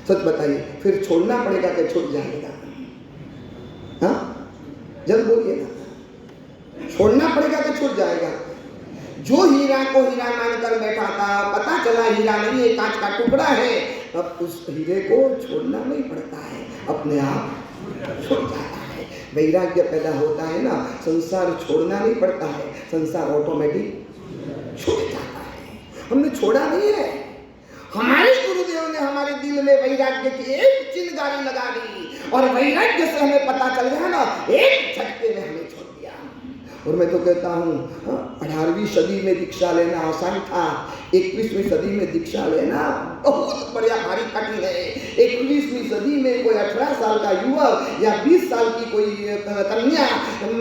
सच बताइए, फिर छोड़ना पड़ेगा कि छूट जाएगा? हाँ, जल्द बोलिए ना, छोड़ना पड़ेगा कि छूट जाएगा? जो हीरा को हीरा मानकर बैठा था, पता चला हीरा नहीं है, कांच का टुकड़ा है, अब उस हीरे को छोड़ना नहीं पड़ता है, अपने आप छूट जाता है। वैराग्य पैदा होता है ना, संसार छोड़ना नहीं पड़ता है, संसार ऑटोमेटिक छूट जाता है। हमने छोड़ा नहीं है, हमारे गुरुदेव ने हमारे दिल में वैराग्य की एक चिंगारी लगा दी और वैराग्य से हमें पता चल गया ना, एक झटके में हमें छोड़ दिया। और मैं तो कहता हूँ 18वीं सदी में दीक्षा लेना आसान था, 21वीं सदी में दीक्षा लेना बहुत बढ़िया भारी कठिन है। 21वीं सदी में कोई 18 साल का युवक या 20 साल की कोई कन्या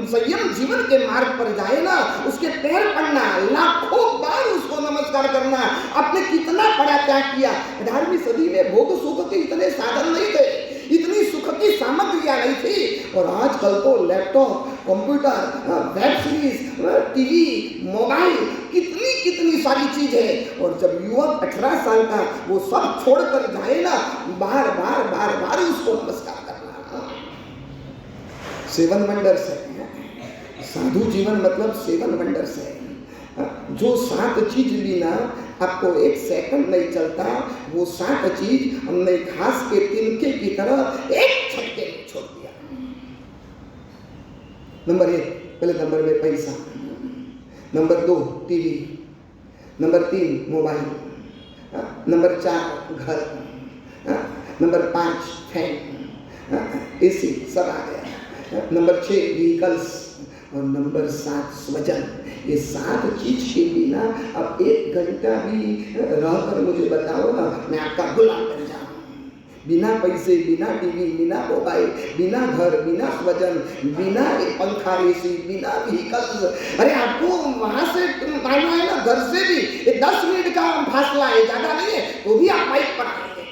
संयम जीवन के मार्ग पर जाए ना, उसके पैर पड़ना, लाखों बार उसको नमस्कार करना, आपने कितना बड़ा त्याग किया। 18वीं सदी में भोग सुख के इतने साधन नहीं थे, इतनी सुख की सामग्रियां नहीं थी, और आजकल तो laptop, computer, web series, TV, mobile, कितनी कितनी सारी चीज है। और जब युवक 18 साल का वो सब छोड़कर जाए ना, बार बार उसको नमस्कार करना। 7 वंडर्स है, साधु जीवन मतलब 7 वंडर्स है। जो 7 चीज बिना आपको 1 सेकंड नहीं चलता, वो 7 चीज हमने घास के तिनके की तरह एक झटके में छोड़ दिया। नंबर 1, पहले नंबर में पैसा, number 2 TV, number 3 mobile, number 4 घर, नंबर 5 फैन, एसी सब आ गया, नंबर 6 व्हीकल्स, और नंबर 7 स्वजन। ये 7 चीज के बिना अब 1 घंटा भी रहकर मुझे बताओ ना, मैं आपका गुलाम बन जाऊं। बिना पैसे, बिना टीवी, बिना मोबाइल, बिना घर, बिना स्वजन, बिना पंखा, एसी, बिना व्हीकल। अरे आपको वहां से मालूम है ना, घर से भी 10 मिनट का फासला है, ज्यादा नहीं है, तो भी आप बाइक पर आएंगे।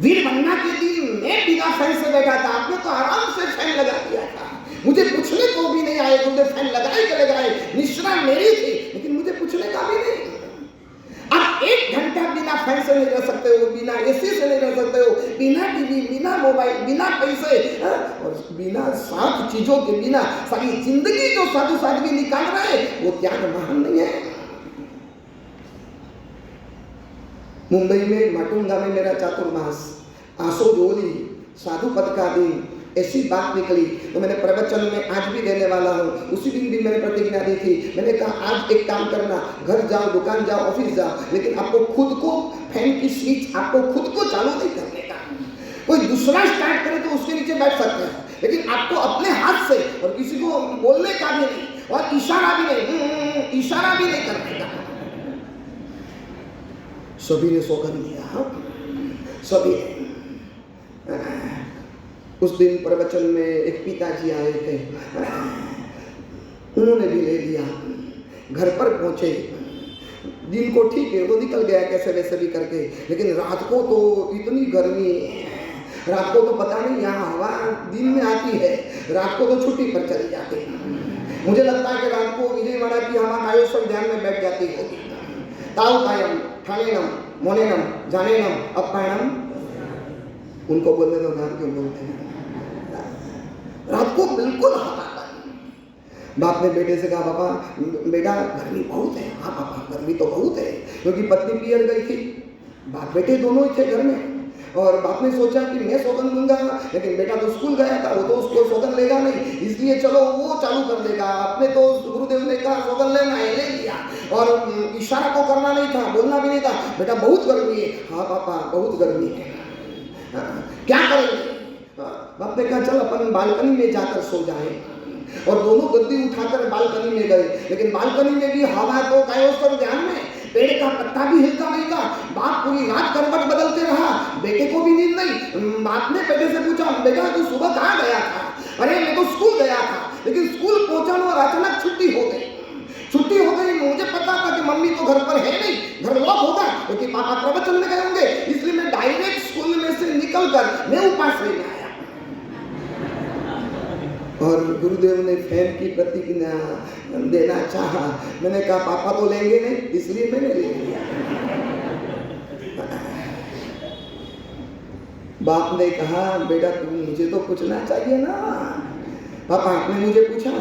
वीर बनना के दिन मैं बिना फैन से बैठा था, आपने तो आराम से फैन लगा दिया था, मुझे पूछने को भी नहीं आए, तुमने फैन लगाए चले गए, निश्रा मेरी थी, लेकिन मुझे पूछने का भी नहीं। आप 1 घंटा बिना फैन से नहीं रह सकते हो, बिना एसी से नहीं रह सकते हो, बिना टीवी, बिना मोबाइल, बिना पैसे, और बिना 7 चीजों के बिना सारी जिंदगी जो साधु साध्वी निकाल रहे हैं, वो त्याग महान नहीं है। मुंबई में माटुंगा में मेरा चातुर्मास, आसो जोली, साधु पद का दिन, ऐसी बात निकली तो मैंने प्रवचन में आज भी देने वाला हूँ। उसी दिन भी मैंने प्रतिज्ञा दी थी, मैंने कहा आज एक काम करना, घर जाओ, दुकान जाओ, ऑफिस जाओ, लेकिन आपको खुद को फैन की स्विच आपको खुद को चालू नहीं करने का। कोई दूसरा स्टार्ट करे तो उसके नीचे बैठ सकते हैं, लेकिन आपको अपने हाथ से, और किसी को बोलने का भी नहीं, और इशारा भी नहीं करने का। सभी ने सौगंध लिया, सभी ने। उस दिन प्रवचन में एक पिताजी आए थे, उन्होंने भी ले लिया। घर पर पहुंचे, दिन को ठीक है वो निकल गया कैसे वैसे भी करके, लेकिन रात को तो इतनी गर्मी, रात को तो पता नहीं यहाँ हवा दिन में आती है, रात को तो छुट्टी पर चली जाती है। मुझे लगता है कि रात को विजयवाड़ा की हवा कायोत्सव ध्यान में बैठ जाती होगी। ताऊ कायम ठाणेनम मोनेनम जानेनम अपायणम, उनको बोलने दो, नाम क्यों बोलते हैं। रात को बिल्कुल हवा बंद। बाप ने बेटे से कहा, पापा बेटा गर्मी बहुत है। हाँ पापा गर्मी तो बहुत है, क्योंकि पत्नी पियर गई थी, बाप बेटे दोनों ही थे घर में। और बाप ने सोचा कि मैं सौगंध दूंगा, लेकिन बेटा तो स्कूल गया था, वो तो उसको सौगंध लेगा नहीं, इसलिए चलो वो चालू कर देगा। आपने तो गुरुदेव ने कहा सौगंध लेना है, ले लिया, और इशारा को करना नहीं था, बोलना भी नहीं था, बेटा बहुत गर्मी है। हाँ पापा बहुत गर्मी है। क्या करेंगे? बाप ने कहा चल अपन बालकनी में जाकर सो जाए, और दोनों गद्दी उठाकर बालकनी में गए। लेकिन बालकनी में भी हवा तो कायोस्तर ध्यान में, पेड़ का पत्ता भी हिलता नहीं था। बाप पूरी रात करवट बदलते रहा, बेटे को भी नींद नहीं। बाप ने बेटे से पूछा, बेटा तू सुबह कहाँ गया था? अरे मैं तो स्कूल गया था, लेकिन स्कूल पहुंचा और अचानक छुट्टी हो गई। छुट्टी हो गई, मुझे पता था कि मम्मी तो घर पर है नहीं, घर लॉक होगा, क्योंकि पापा प्रवचन में गए होंगे, इसलिए मैं डायरेक्ट स्कूल में से निकलकर मैं उपास लेने आया। और गुरुदेव ने फैन की प्रतिज्ञा देना चाहा। मैंने कहा पापा तो लेंगे नहीं, इसलिए मैंने ले लिया। बाप ने कहा बेटा तुम मुझे तो पूछना चाहिए ना। पापा आपने मुझे पूछा।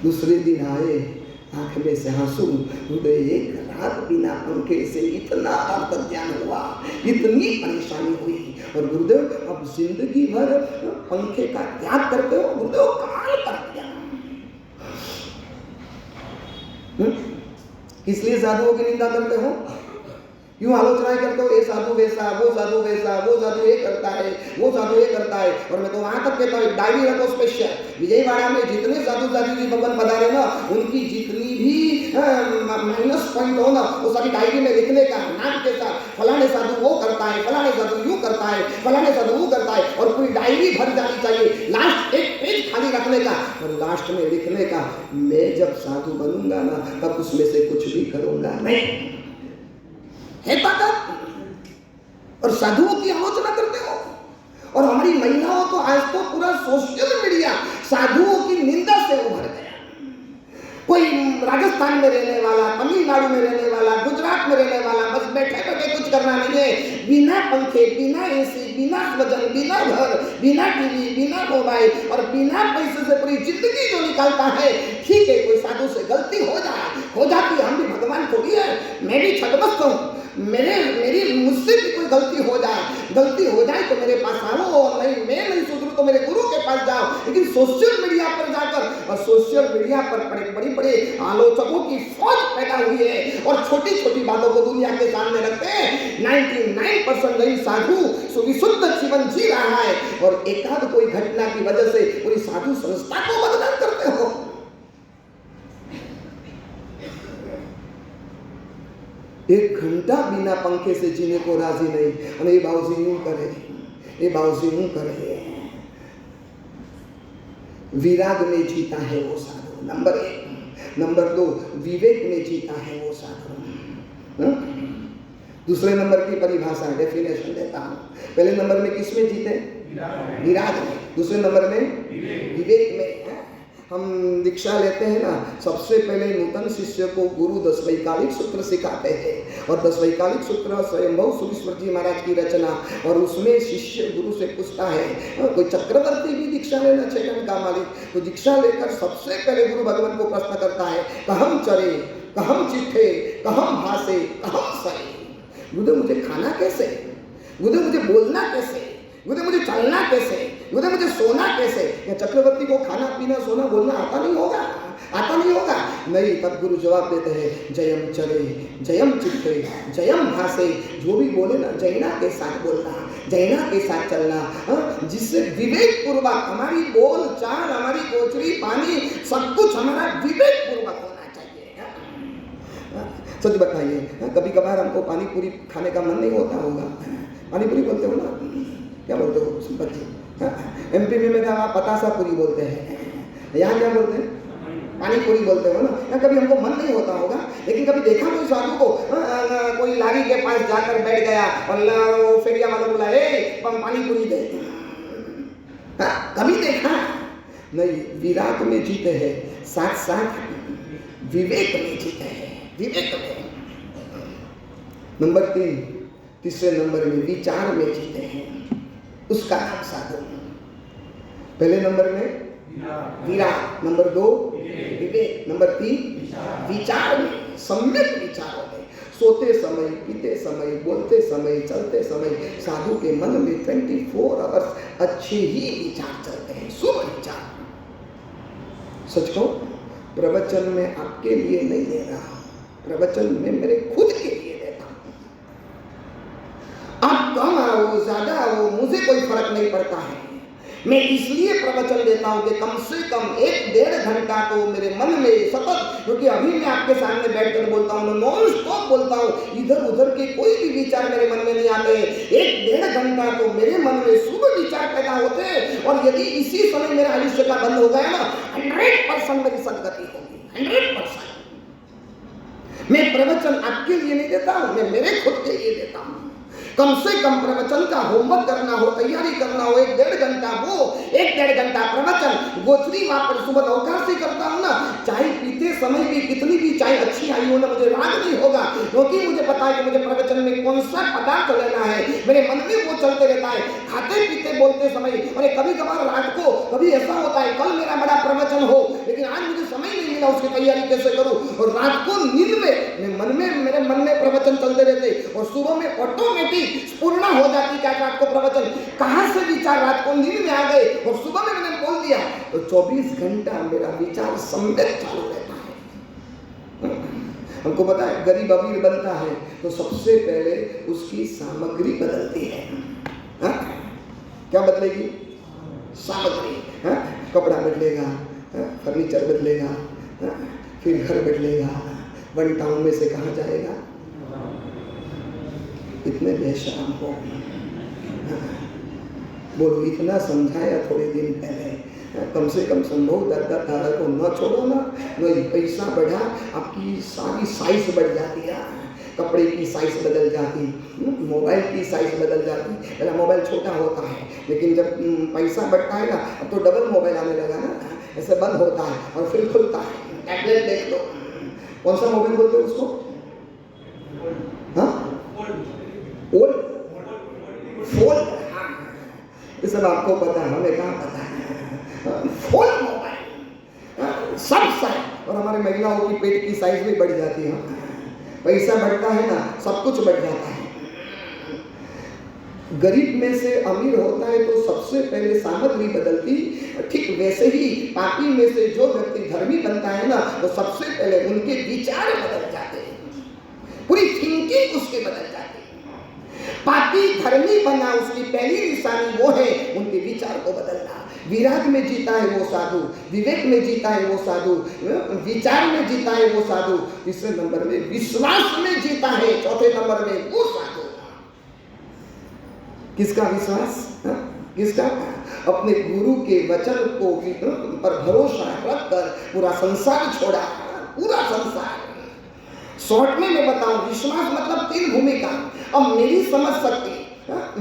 दूसरे दिन आए, आंख में से आंसू, हृदय एक रात बिना पंखे से इतना अर्थ ज्ञान हुआ, इतनी परेशानी हुई। और गुरुदेव अब जिंदगी भर पंखे का त्याग करते हो? गुरुदेव काल कर दिया। किस लिए साधुओं की निंदा करते हो? यूं आलोचनाएं करते हो, ये साधु वैसा, वो साधु वैसा, वो साधु ये करता है, वो साधु ये करता है। और मैं तो वहां तक कहता हूँ डायरी रखो स्पेशल। विजयवाड़ा में जितने साधु साधु जी भगवान पधारे ना, उनकी जितनी भी माइनस पॉइंट हो ना, वो सारी डायरी में लिखने का, नाम के साथ फलाने साधु वो करता है, फलाने साधु यूं करता है, फलाने साधु वो करता है, और पूरी डायरी भर जानी चाहिए। लास्ट एक पेज खाली रखने का, और लास्ट में लिखने का, मैं जब साधु बनूंगा ना तब उसमें से कुछ भी करूंगा नहीं। है ताकत। और साधुओं की आलोचना करते हो। और हमारी महिलाओं तो आज तो पूरा सोशल मीडिया साधुओं की निंदा से उभर गया। कोई राजस्थान में रहने वाला, तमिलनाडु में रहने वाला, गुजरात में रहने वाला, बस बैठे बैठे कुछ करना नहीं है, बिना पंखे, बिना एसी, बिना वजन, बिना घर, बिना टीवी, बिना मोबाइल और बिना पैसे से पूरी जिंदगी जो निकालता है। ठीक है कोई साधु से गलती हो जाती है, हम भी भगवान थोड़ी है, मैं भी छदमस्त हूँ, मेरी मुझसे भी कोई गलती हो जाए तो मेरे पास आओ, और नहीं मैं नहीं सुधरू तो मेरे गुरु के पास जाओ। लेकिन सोशल मीडिया पर जाकर, और सोशल मीडिया पर बड़े आलोचकों की फौज पैदा हुई है, और छोटी छोटी बातों को दुनिया के सामने रखते हैं। 99% नहीं साधु सुविशुद्ध जीवन जी रहा है, और एकाध कोई घटना की वजह से पूरी साधु संस्था को बदनाम करते हो। एक घंटा बिना पंखे से जीने को राजी नहीं। और ये बाबूजी यूं करे, ये बाबूजी यूं करे। विराग में जीता है वो साधु, नंबर 1। नंबर 2, विवेक में जीता है वो साधु। दूसरे नंबर की परिभाषा डेफिनेशन देता हूं। पहले नंबर में किस में जीते? विराग में। दूसरे नंबर में विवेक में। हम दीक्षा लेते हैं ना, सबसे पहले नूतन शिष्य को गुरु 10 वैकालिक सूत्र सिखाते हैं, और 10 वैकालिक सूत्र स्वयंभू सुरेश्वर जी महाराज की रचना। और उसमें शिष्य गुरु से पूछता है, कोई चक्रवर्ती भी दीक्षा लेना चाहिए का मालिक, तो दीक्षा लेकर सबसे पहले गुरु भगवान को प्रश्न करता है, कहम चरे, कहम चिट्ठे, कहम भाषे, कहम सहे। गुरुदेव मुझे खाना कैसे? गुरुदेव मुझे बोलना कैसे? गुरुदेव मुझे चलना कैसे? गुरुदेव मुझे सोना कैसे? या चक्रवर्ती को खाना पीना सोना बोलना आता नहीं होगा? नहीं। तब गुरु जवाब देते हैं, जयम चरे, जयम चिट्ठे, जयम भाषे। जो भी बोले ना, जैना के साथ बोलना, जैना के साथ चलना, जिससे विवेक पूर्वक हमारी बोल चाल, हमारी गोचरी पानी सब कुछ हमारा विवेक पूर्वक होना चाहिए। सच बताइए, कभी कभार हमको पानी पूरी खाने का मन नहीं होता होगा? पानी पूरी बोलते हो ना, क्या बोलते हो बच्चे? एमपी में क्या पतासा पूरी बोलते हैं, यहाँ क्या बोलते हैं? पानी पूरी बोलते हो ना। या कभी हमको मन नहीं होता होगा, लेकिन कभी देखा कोई साधु को कोई लारी के पास जाकर बैठ गया और फेरिया वाला बोला, पानी पूरी दे? कभी देखा नहीं। विराग में जीते हैं, साथ साथ विवेक में जीते हैं, विवेक में। नंबर 3, तीसरे नंबर में विचार में जीते हैं, उसका नाम साधु। पहले नंबर में विराग, नंबर 2 विवेक, नंबर 3 विचार में, सम्यक विचारों में, सोते समय, पीते समय, बोलते समय, चलते समय साधु के मन में 24 आवर्स अच्छे ही विचार चलते हैं, शुभ विचार। सच कहूं, प्रवचन में आपके लिए नहीं दे रहा, प्रवचन में मेरे खुद के लिए देता हूं। आप कम आओ ज्यादा आओ मुझे कोई फर्क नहीं पड़ता है। मैं इसलिए प्रवचन देता हूं कि कम से कम 1-1.5 घंटा तो मेरे मन में सतत, क्योंकि अभी मैं आपके सामने बैठकर बोलता हूं, नॉन स्टॉप बोलता हूं, इधर उधर के कोई भी विचार मेरे मन में नहीं आते। 1-1.5 घंटा तो मेरे मन में शुभ विचार पैदा होते हैं, और यदि इसी समय मेरा आयुष्य का बंद हो गया ना, 100% मेरी सदगति होगी, 100%। मैं प्रवचन आपके लिए नहीं देता हूं, मैं मेरे खुद के लिए देता हूं। कम से कम प्रवचन का होमवर्क करना हो, तैयारी करना हो, 1-1.5 घंटा वो, 1-1.5 घंटा प्रवचन। गोचरी वहां पर सुबह अवकाश ही करता हूं ना, चाय पीते समय भी कितनी भी चाय अच्छी आई हो ना, मुझे राग नहीं होगा, क्योंकि मुझे पता है कि मुझे प्रवचन में कौन सा पदार्थ लेना है, मेरे मन में वो चलते रहता है। खाते पीते बोलते समय, और कभी कभार रात को कभी ऐसा होता है, कल मेरा बड़ा प्रवचन हो लेकिन आज मुझे समय नहीं मिला, उसकी तैयारी कैसे करूं, और रात को नींद में मेरे मन में प्रवचन चलते रहते, और सुबह में ऑटोमेटिक पूर्ण हो जाती क्या रात को प्रवचन, कहां से विचार रात को नींद में आ गए और सुबह में मैंने बोल दिया, तो 24 घंटा मेरा विचार सम्यक चालू रहता है। हमको पता है गरीब अमीर बनता है तो सबसे पहले उसकी सामग्री बदलती है। हा? क्या बदलेगी? सामग्री। हा? कपड़ा बदलेगा, फर्नीचर बदलेगा, फिर घर बदलेगा, 1 टाउन में से कहाँ जाएगा? इतने बेशरम हो, बोलो इतना समझाया थोड़े दिन पहले, कम से कम संभव 10-10 को न छोड़ो ना, पैसा बढ़ा, आपकी सारी साइज बढ़ जाती है, कपड़े की साइज बदल जाती, मोबाइल की साइज बदल जाती। पहले मोबाइल छोटा होता है, लेकिन जब पैसा बढ़ता है ना, अब तो डबल मोबाइल आने लगा ना, ऐसे बंद होता है और फिर खुलता है। टैबलेट देख लो, कौन सा मोबाइल बोलते हो उसको? हाँ, ओल्ड फोल्ड। ये सब आपको पता है, हमें कहाँ पता है। फोल्ड मोबाइल सब साइज, और हमारे महिलाओं की पेट की साइज भी बढ़ जाती है। पैसा बढ़ता है ना, सब कुछ बढ़ जाता है। गरीब में से अमीर होता है तो सबसे पहले सामग्री बदलती, ठीक वैसे ही पापी में से जो व्यक्ति धर्मी बनता है ना, तो सबसे पहले उनके विचार बदल जाते हैं, पूरी थिंकिंग उसके बदल जाती है। पापी धर्मी बना, उसकी पहली निशानी वो है उनके विचार को बदलना। विराग में जीता है वो साधु, विवेक में जीता है वो साधु, विचार में जीता है वो साधु, तीसरे नंबर में विश्वास में जीता है, चौथे नंबर में वो साधु। किसका विश्वास? किसका? अपने गुरु के वचन को पर भरोसा रखकर पूरा संसार छोड़ा, पूरा संसार। शॉर्ट में मैं बताऊं, विश्वास मतलब 3 भूमिका। अब मेरी समझ शक्ति,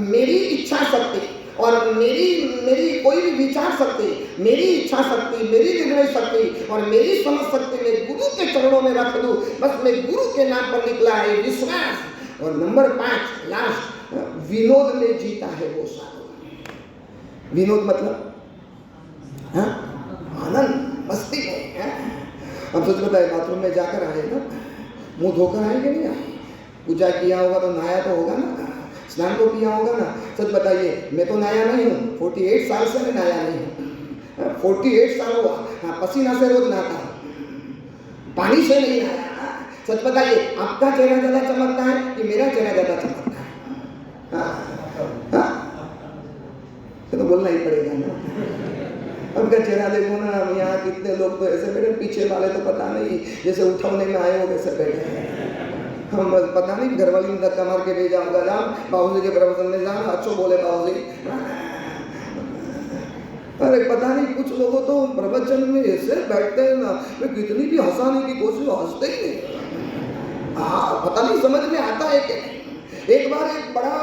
मेरी इच्छा शक्ति और मेरी कोई भी विचार शक्ति, मेरी इच्छा शक्ति, मेरी निर्णय शक्ति और मेरी समझ शक्ति में गुरु के चरणों में रख दूं, बस मैं गुरु के नाम पर निकला है विश्वास। और नंबर 5 लास्ट, विनोद में जीता है वो साधु। विनोद मतलब आनंद, मस्ती में। अब सोच बताए, बाथरूम में जाकर आए ना, मुंह धोकर आए कि नहीं आए? पूजा किया होगा तो नहाया तो होगा ना, स्नान तो किया होगा ना। सच बताइए, मैं तो नहाया नहीं हूँ, 48 साल से मैं नहाया नहीं हूँ। 48 साल हुआ, हाँ, पसीना से रोज नहाता हूँ, पानी से नहीं नहाया। सच बताइए, आपका चेहरा ज्यादा चमकता है कि मेरा चेहरा ज्यादा चमकता है? तो बोलना ही पड़ेगा ना। आपका चेहरा देखो ना, यहाँ कितने लोग तो ऐसे बैठे, पीछे वाले तो पता नहीं जैसे उठौने में आए हो वैसे बैठे। हम पता नहीं घर वाली में धक्का मार के भेजा होगा, जान बाबूजी के प्रवचन में जान, अच्छो बोले बाबूजी। अरे पता नहीं, कुछ लोगों तो प्रवचन में ऐसे बैठते हैं ना, मैं कितनी भी हंसाने की कोशिश हंसते ही नहीं। हाँ, पता नहीं समझ में आता है कि नहीं। एक बार एक बड़ा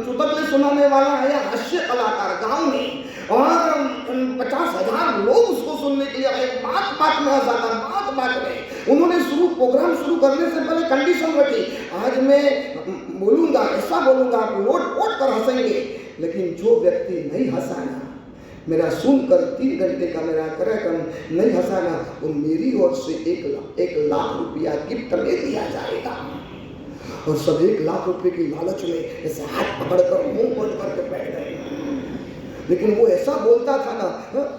चुटकुले सुनाने वाला आया, हास्य कलाकार गांव में, और 50,000 लोग उसको सुनने के लिए आए। बात में हंसाता, बात में। उन्होंने प्रोग्राम शुरू करने से पहले कंडीशन रखी, आज मैं बोलूंगा, ऐसा बोलूंगा, आप लोट कर हंसेंगे। लेकिन जो व्यक्ति नहीं हंसाना, मेरा सुनकर 3 घंटे का मेरा कार्यक्रम नहीं हंसाना, तो मेरी ओर से 1 लाख रुपया गिफ्ट में दिया जाएगा। और सब 1 लाख रुपए की लालच में ऐसे हाथ पकड़कर मुंह बंद करके बैठ गए। लेकिन वो ऐसा बोलता था ना,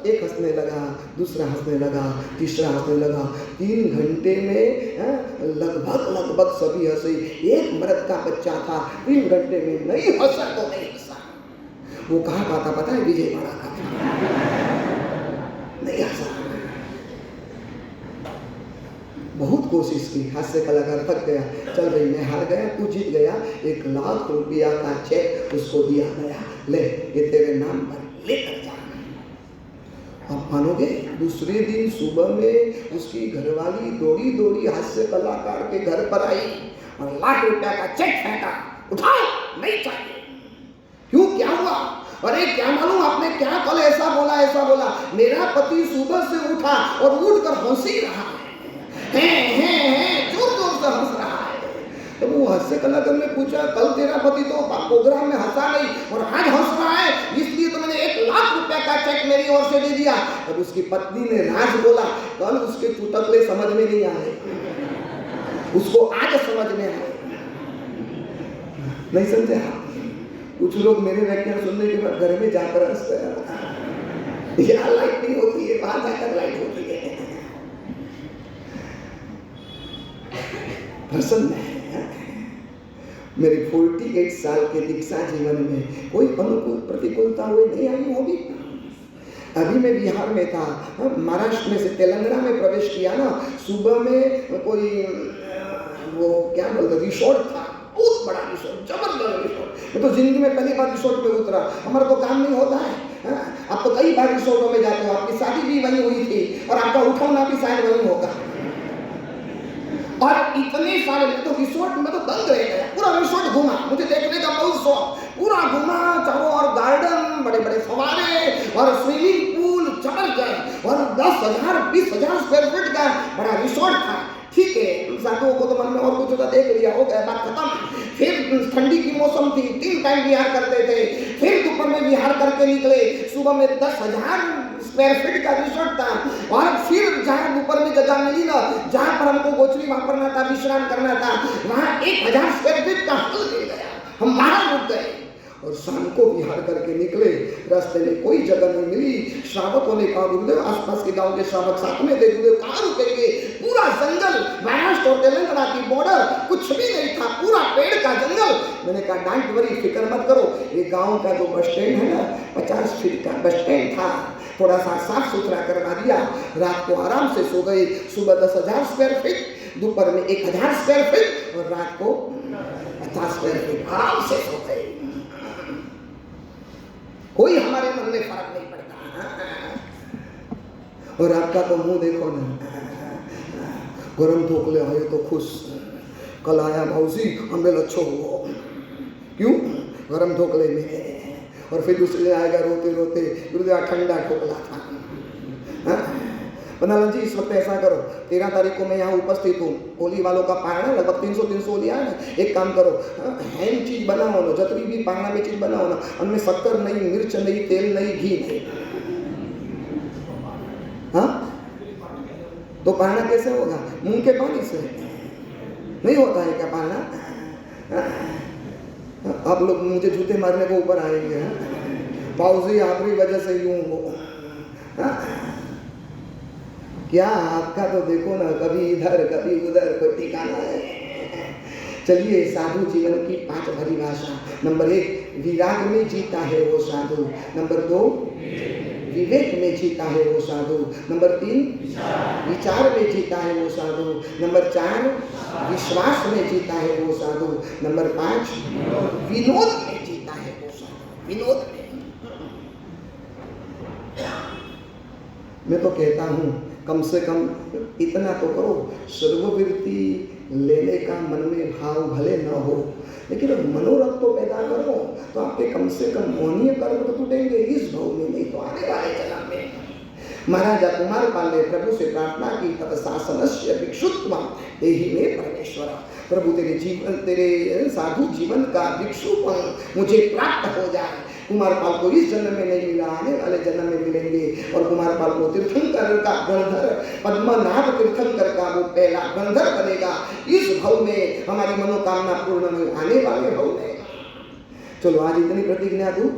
एक हंसने लगा, दूसरा हंसने लगा, तीसरा हंसने लगा। 3 घंटे में लगभग सभी हंसे। एक मर्द का बच्चा था, 3 घंटे में नहीं हंसा तो नहीं हंसा। वो कहाँ का था पता है? विजयवाड़ा का था। नहीं हंसा। बहुत कोशिश की, हास्य कलाकार थक गया, चल भाई मैं हार गया, तू जीत गया। 1 लाख रुपया का चेक उसको दिया गया, ले ये तेरे नाम पर लेकर जा। आप मानोगे, दूसरे दिन सुबह में उसकी घरवाली दौड़ी दौड़ी हास्य कलाकार के घर पर आई और 1 लाख रुपया का चेक फेंका। उठाओ, नहीं चाहिए। क्यों, क्या हुआ? अरे क्या मालूम आपने क्या कल ऐसा बोला। मेरा पति सुबह से उठा और उठकर हंस ही रहा है, जोर जोर से हंस रहा है। तो वो हास्य कलाकार ने पूछा, कल तेरा पति तो प्रोग्राम में हंसा नहीं और आज हंस रहा है, इसलिए तो मैंने 1 लाख रुपया का चेक मेरी ओर से दे दिया। अब उसकी पत्नी ने राज बोला, कल उसके चुटकुले समझ में नहीं आए, उसको आज समझ में आए। नहीं समझे? कुछ लोग मेरे व्याख्यान सुनने के बाद घर में जाकर हंसते हैं। यहाँ लाइट नहीं होती है, वहां जाकर लाइट होती है। प्रसन्न है। मेरे 48 साल के दीक्षा जीवन में कोई अनुकूल प्रतिकूलता हुई नहीं आई होगी। अभी मैं बिहार में था, महाराष्ट्र में से तेलंगाना में प्रवेश किया ना, सुबह में कोई वो क्या बोलते रिसोर्ट था, बहुत बड़ा रिसोर्ट, जबरदस्त रिसोर्ट। मैं तो जिंदगी में पहली बार रिसोर्ट में उतरा। हमारा तो काम नहीं होता है, आप तो कई बार रिसोर्टों में जाते हो, आपकी शादी भी वहीं हुई थी और आपका उठाना भी शायद वहीं होगा। और इतने सारे, मैं तो रिसोर्ट में तो दंग रह गया, पूरा रिसोर्ट घूमा, मुझे देखने का बहुत शौक, पूरा घूमा, चारों और गार्डन, बड़े बड़े फव्वारे और स्विमिंग पूल जबरदस्त, और 10,000 20,000 स्क्वायर फीट का बड़ा रिसोर्ट था। ठीक है, साधुओं को तो मन में और कुछ होता, देख लिया, हो गया, बात खत्म। फिर ठंडी की मौसम थी, 3 टाइम विहार करते थे, फिर दोपहर में विहार करके निकले। सुबह में 10,000 स्क्वायर फीट का रिसोर्ट था, और फिर जहाँ दोपहर में जगह मिली ना, जहाँ पर हमको गोचरी वापरना था, विश्राम करना था, वहाँ 1,000 स्क्वायर फीट का हॉल मिल गया। हम वहाँ रुक गए और शाम को विहार करके निकले। रास्ते में कोई जगह नहीं मिली। श्रावकों ने कहा, गुरुदेव आसपास के गांव के श्रावक साथ में थे, गुरुदेव कहाँ रुकेंगे? पूरा जंगल, महाराष्ट्र और तेलंगाना की बॉर्डर, कुछ भी नहीं था, पूरा पेड़ का जंगल। मैंने कहा, डोंट वरी, फिक्र मत करो, ये गांव का जो बस स्टैंड है ना, 50 फीट का बस स्टैंड था, थोड़ा सा साफ सुथरा करवा दिया। रात को आराम से सो गए। सुबह 10,000 स्क्वायर फीट, दोपहर में 1,000 स्क्वायर फीट और रात को 50 स्क्वायर फीट आराम से सो गए। कोई हमारे मन में फर्क नहीं पड़ता। और आपका तो मुंह देखो ना, गरम ढोकले आए तो खुश, कल आया मौसी हमें अच्छो हुआ, क्यों? गरम ढोकले में। और फिर दूसरे आएगा रोते रोते, गुरुदेव ठंडा ढोकला था। पन्नालाल जी, इस वक्त ऐसा करो, 13 तारीख को मैं यहाँ उपस्थित हूँ, होली वालों का पारणा लगभग 300 होली है ना, एक काम करो, हैम चीज बनाओ ना, जितनी भी पारणा में चीज बनाओ ना, उनमें शक्कर नहीं, मिर्च नहीं, तेल नहीं, घी नहीं। हाँ, तो पारणा कैसे होगा? मुंह के पानी से नहीं होता है क्या पारणा? आप लोग मुझे जूते मारने को ऊपर आएंगे, बाबूजी आपकी वजह से यूं हो। क्या आपका तो देखो ना, कभी इधर कभी उधर, कोई ठिकाना है। चलिए, साधु जीवन की 5 परिभाषा। नंबर 1, विराग में जीता है वो साधु। नंबर 2, विवेक में जीता है वो साधु। नंबर 3, विचार में जीता है वो साधु। नंबर 4, विश्वास में जीता है वो साधु। नंबर 5, विनोद में जीता है वो साधु। विनोद में। मैं तो कहता हूँ, कम से कम इतना तो करो, सर्ववृत्ति लेने का मन में भाव भले न हो, लेकिन मनोरथ तो पैदा करो, तो आपके कम से कम मोहनीय कर्म तो टूटेंगे इस भाव में, नहीं तो आने वाले जन्म में। महाराजा कुमार पाल ने प्रभु से प्रार्थना की, तब शासनस्य भिक्षुत्वं देहि मे परमेश्वर। प्रभु तेरे साधु जीवन का भिक्षुपन मुझे प्राप्त हो जाए। कुमारपाल को इस जन्म में नहीं मिला, आने वाले जन्म में मिलेंगे। और कुमारपाल को तीर्थंकर का गणधर, पद्मनाभ तीर्थंकर का वो पहला गणधर बनेगा। इस भव में हमारी मनोकामना पूर्ण में, आने वाले भव में। चलो आज इतनी प्रतिज्ञा दूं,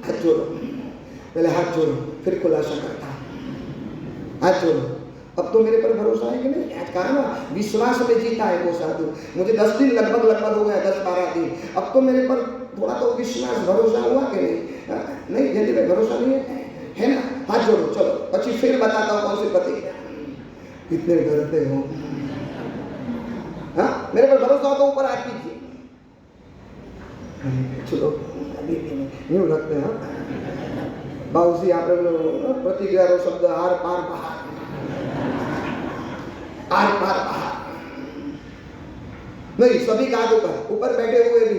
हाथ जोड़ो, पहले हाथ जोड़ो, फिर खुलासा करता हूं। हाथ जोड़ो। अब तो मेरे पर भरोसा है कि नहीं? आज कहा ना, विश्वास में जीता है वो साधु। मुझे 10 दिन लगभग हो गया, 10-12 दिन। अब तो मेरे पर थोड़ा तो विश्वास भरोसा हुआ कि नहीं? नहीं, यदि में भरोसा नहीं है ना? हाथ जोड़ो। चलो पची फिर बताता हूँ कौन सी प्रतिज्ञा। कितने डरते हो? हाँ, मेरे पर भरोसा हो तो ऊपर हाथ कीजिए। चलो अभी यूं रखते हैं। बाबूजी आप लोग प्रतिज्ञा रो शब्द आर पार बाहर, आर पार बाहर नहीं, सभी का ऊपर बैठे हुए भी।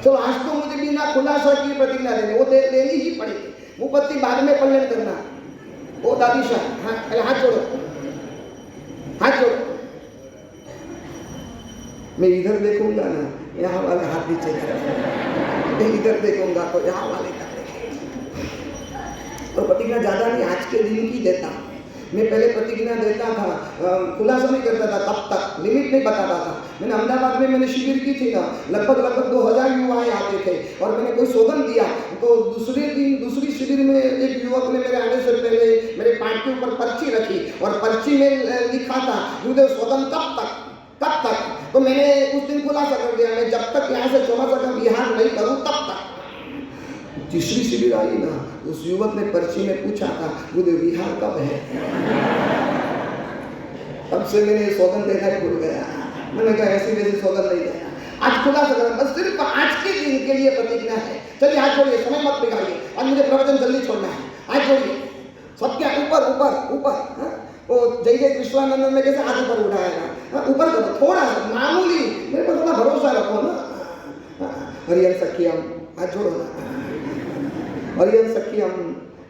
चलो आज तो मुझे बिना खुलासा की प्रतिज्ञा देनी, वो लेनी ही पड़ेगी। मुपत्ति बाद में पल्लन करना। ओ दादी शाह, हाँ पहले हाथ जोड़ो, हाथ जोड़ो। मैं इधर देखूंगा ना, यहाँ वाले हाथ नीचे करेंगे, इधर देखूंगा तो यहाँ वाले करेंगे। और प्रतिज्ञा ज्यादा नहीं, आज के दिन की देता। मैं पहले प्रतिज्ञा देता था, खुलासा नहीं करता था, तब तक लिमिट नहीं बताता था। मैंने अहमदाबाद में मैंने शिविर की थी ना, लगभग 2000 युवाएं आते थे और मैंने कोई सौगन दिया तो दूसरे दिन दूसरी शिविर में एक युवक ने मेरे आने से पहले मेरे पाठ के ऊपर पर्ची रखी और पर्ची में लिखा था गुरुदेव सौगन कब तक। तो मैंने उस दिन खुलासा कर दिया, मैं जब तक यहाँ से चौमासा का विहार नहीं करूँ तब तक। तीसरी शिविर आई ना, उस युवक ने पर्ची में पूछा था गुरुदेव विहार कब है। तब से मैंने सौगन देना भूल गया। मैंने कहा ऐसी वैसी सौगन नहीं देना। आज खुलासा कर, बस सिर्फ आज के दिन के लिए प्रतिज्ञा है। चलिए हाथ जोड़िए, समय मत बिगाड़िए। आज मुझे प्रवचन जल्दी छोड़ना है। हाथ जोड़िए सबके ऊपर ऊपर ऊपर। वो जय जय कृष्णानंद में कैसे हाथ ऊपर उठाएगा, ऊपर करो थोड़ा मामूली, मेरे पर थोड़ा भरोसा रखो ना। हरिहर सखियम, हाथ जोड़ो ना। हरिहर सखियम,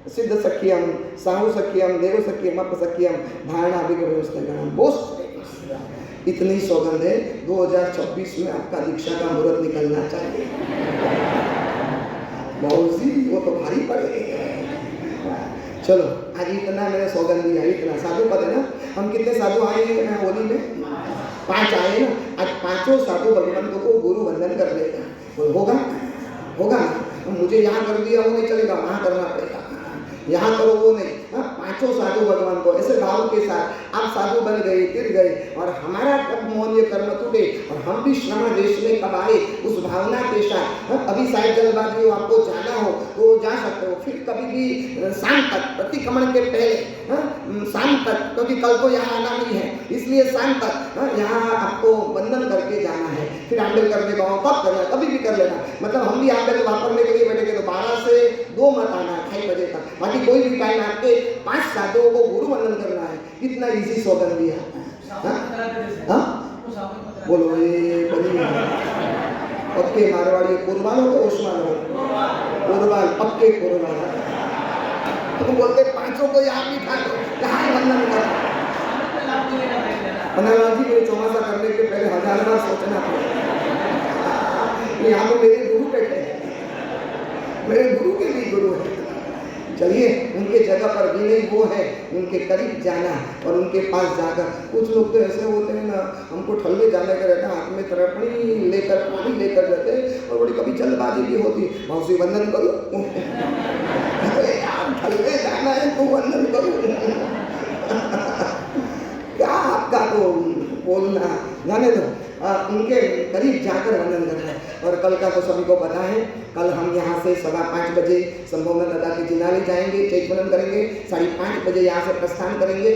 सिद्ध सखियम, साहु सखियम, देव सखियम, अप सखियम, धारणा व्यवस्था बोस। इतनी सौगंध है, 2026 में आपका दीक्षा का मुहूर्त निकलना चाहिए। मौसी वो तो भारी पड़ेगा। चलो आज इतना मैंने सौगंध दिया, इतना साधु पद है ना। हम कितने साधु आए हैं होली में? 5 आए ना। आज 5 साधु भगवंतों को गुरु वंदन कर लेगा। होगा ना। मुझे यहाँ कर दिया वो नहीं चलेगा, वहाँ करना पड़ेगा। यहाँ करो वो नहीं। 5 साधु भगवान को ऐसे भाव के साथ आप साधु बन गए, तिर गए और हमारा कब मौन ये कर्म टूटे और हम भी श्रवण देश में कब आए, उस भावना के साथ। अभी शायद जल्दबाजी हो, आपको जाना हो तो जा सकते हो, फिर कभी भी शाम तक, प्रतिक्रमण के पहले शाम तक, क्योंकि कल को यहाँ आना नहीं है, इसलिए शाम तक यहाँ आपको वंदन करके जाना है। फिर आंबेल करने का तब करना, कभी भी कर लेना। मतलब हम भी आंबेल वापरने के लिए बैठे तो 12 से 2 मत आना, 2:30 बजे तक। बाकी कोई भी टाइम आपके 5 साधुओं को गुरु वंदन करना है। कितना इजी सौगंध दिया। बोलो ये बनी पक्के मारवाड़ी पूर्वाल हो तो उस्मान हो, पूर्वाल पक्के पूर्वाल। तो बोलते 5 को यहाँ बिठा दो, यहाँ वंदन करो। जी मेरे चौमासा करने के पहले 1000 बार सोचना पड़ेगा। यहाँ पे मेरे गुरु बैठे हैं, मेरे गुरु के भी गुरु है। चलिए उनके जगह पर भी नहीं वो है, उनके करीब जाना और उनके पास जाकर। कुछ लोग तो ऐसे होते हैं ना, हमको ठल्ले जाने का रहता, हाथ में तरपणी लेकर पानी लेकर जाते और बड़ी कभी जल्दबाजी भी होती। मौसी वंदन करो। अरे यार ठल्ले जाना है तो वंदन करो। क्या आपका तो बोलना, जाने दो। उनके करीब जाकर वंदन करना है। और कल का तो सभी को पता है, कल हम यहाँ से 5:15 बजे संभोगन दादा की जिनाली जाएंगे, चैतवनम करेंगे। 5:30 बजे यहाँ से प्रस्थान करेंगे।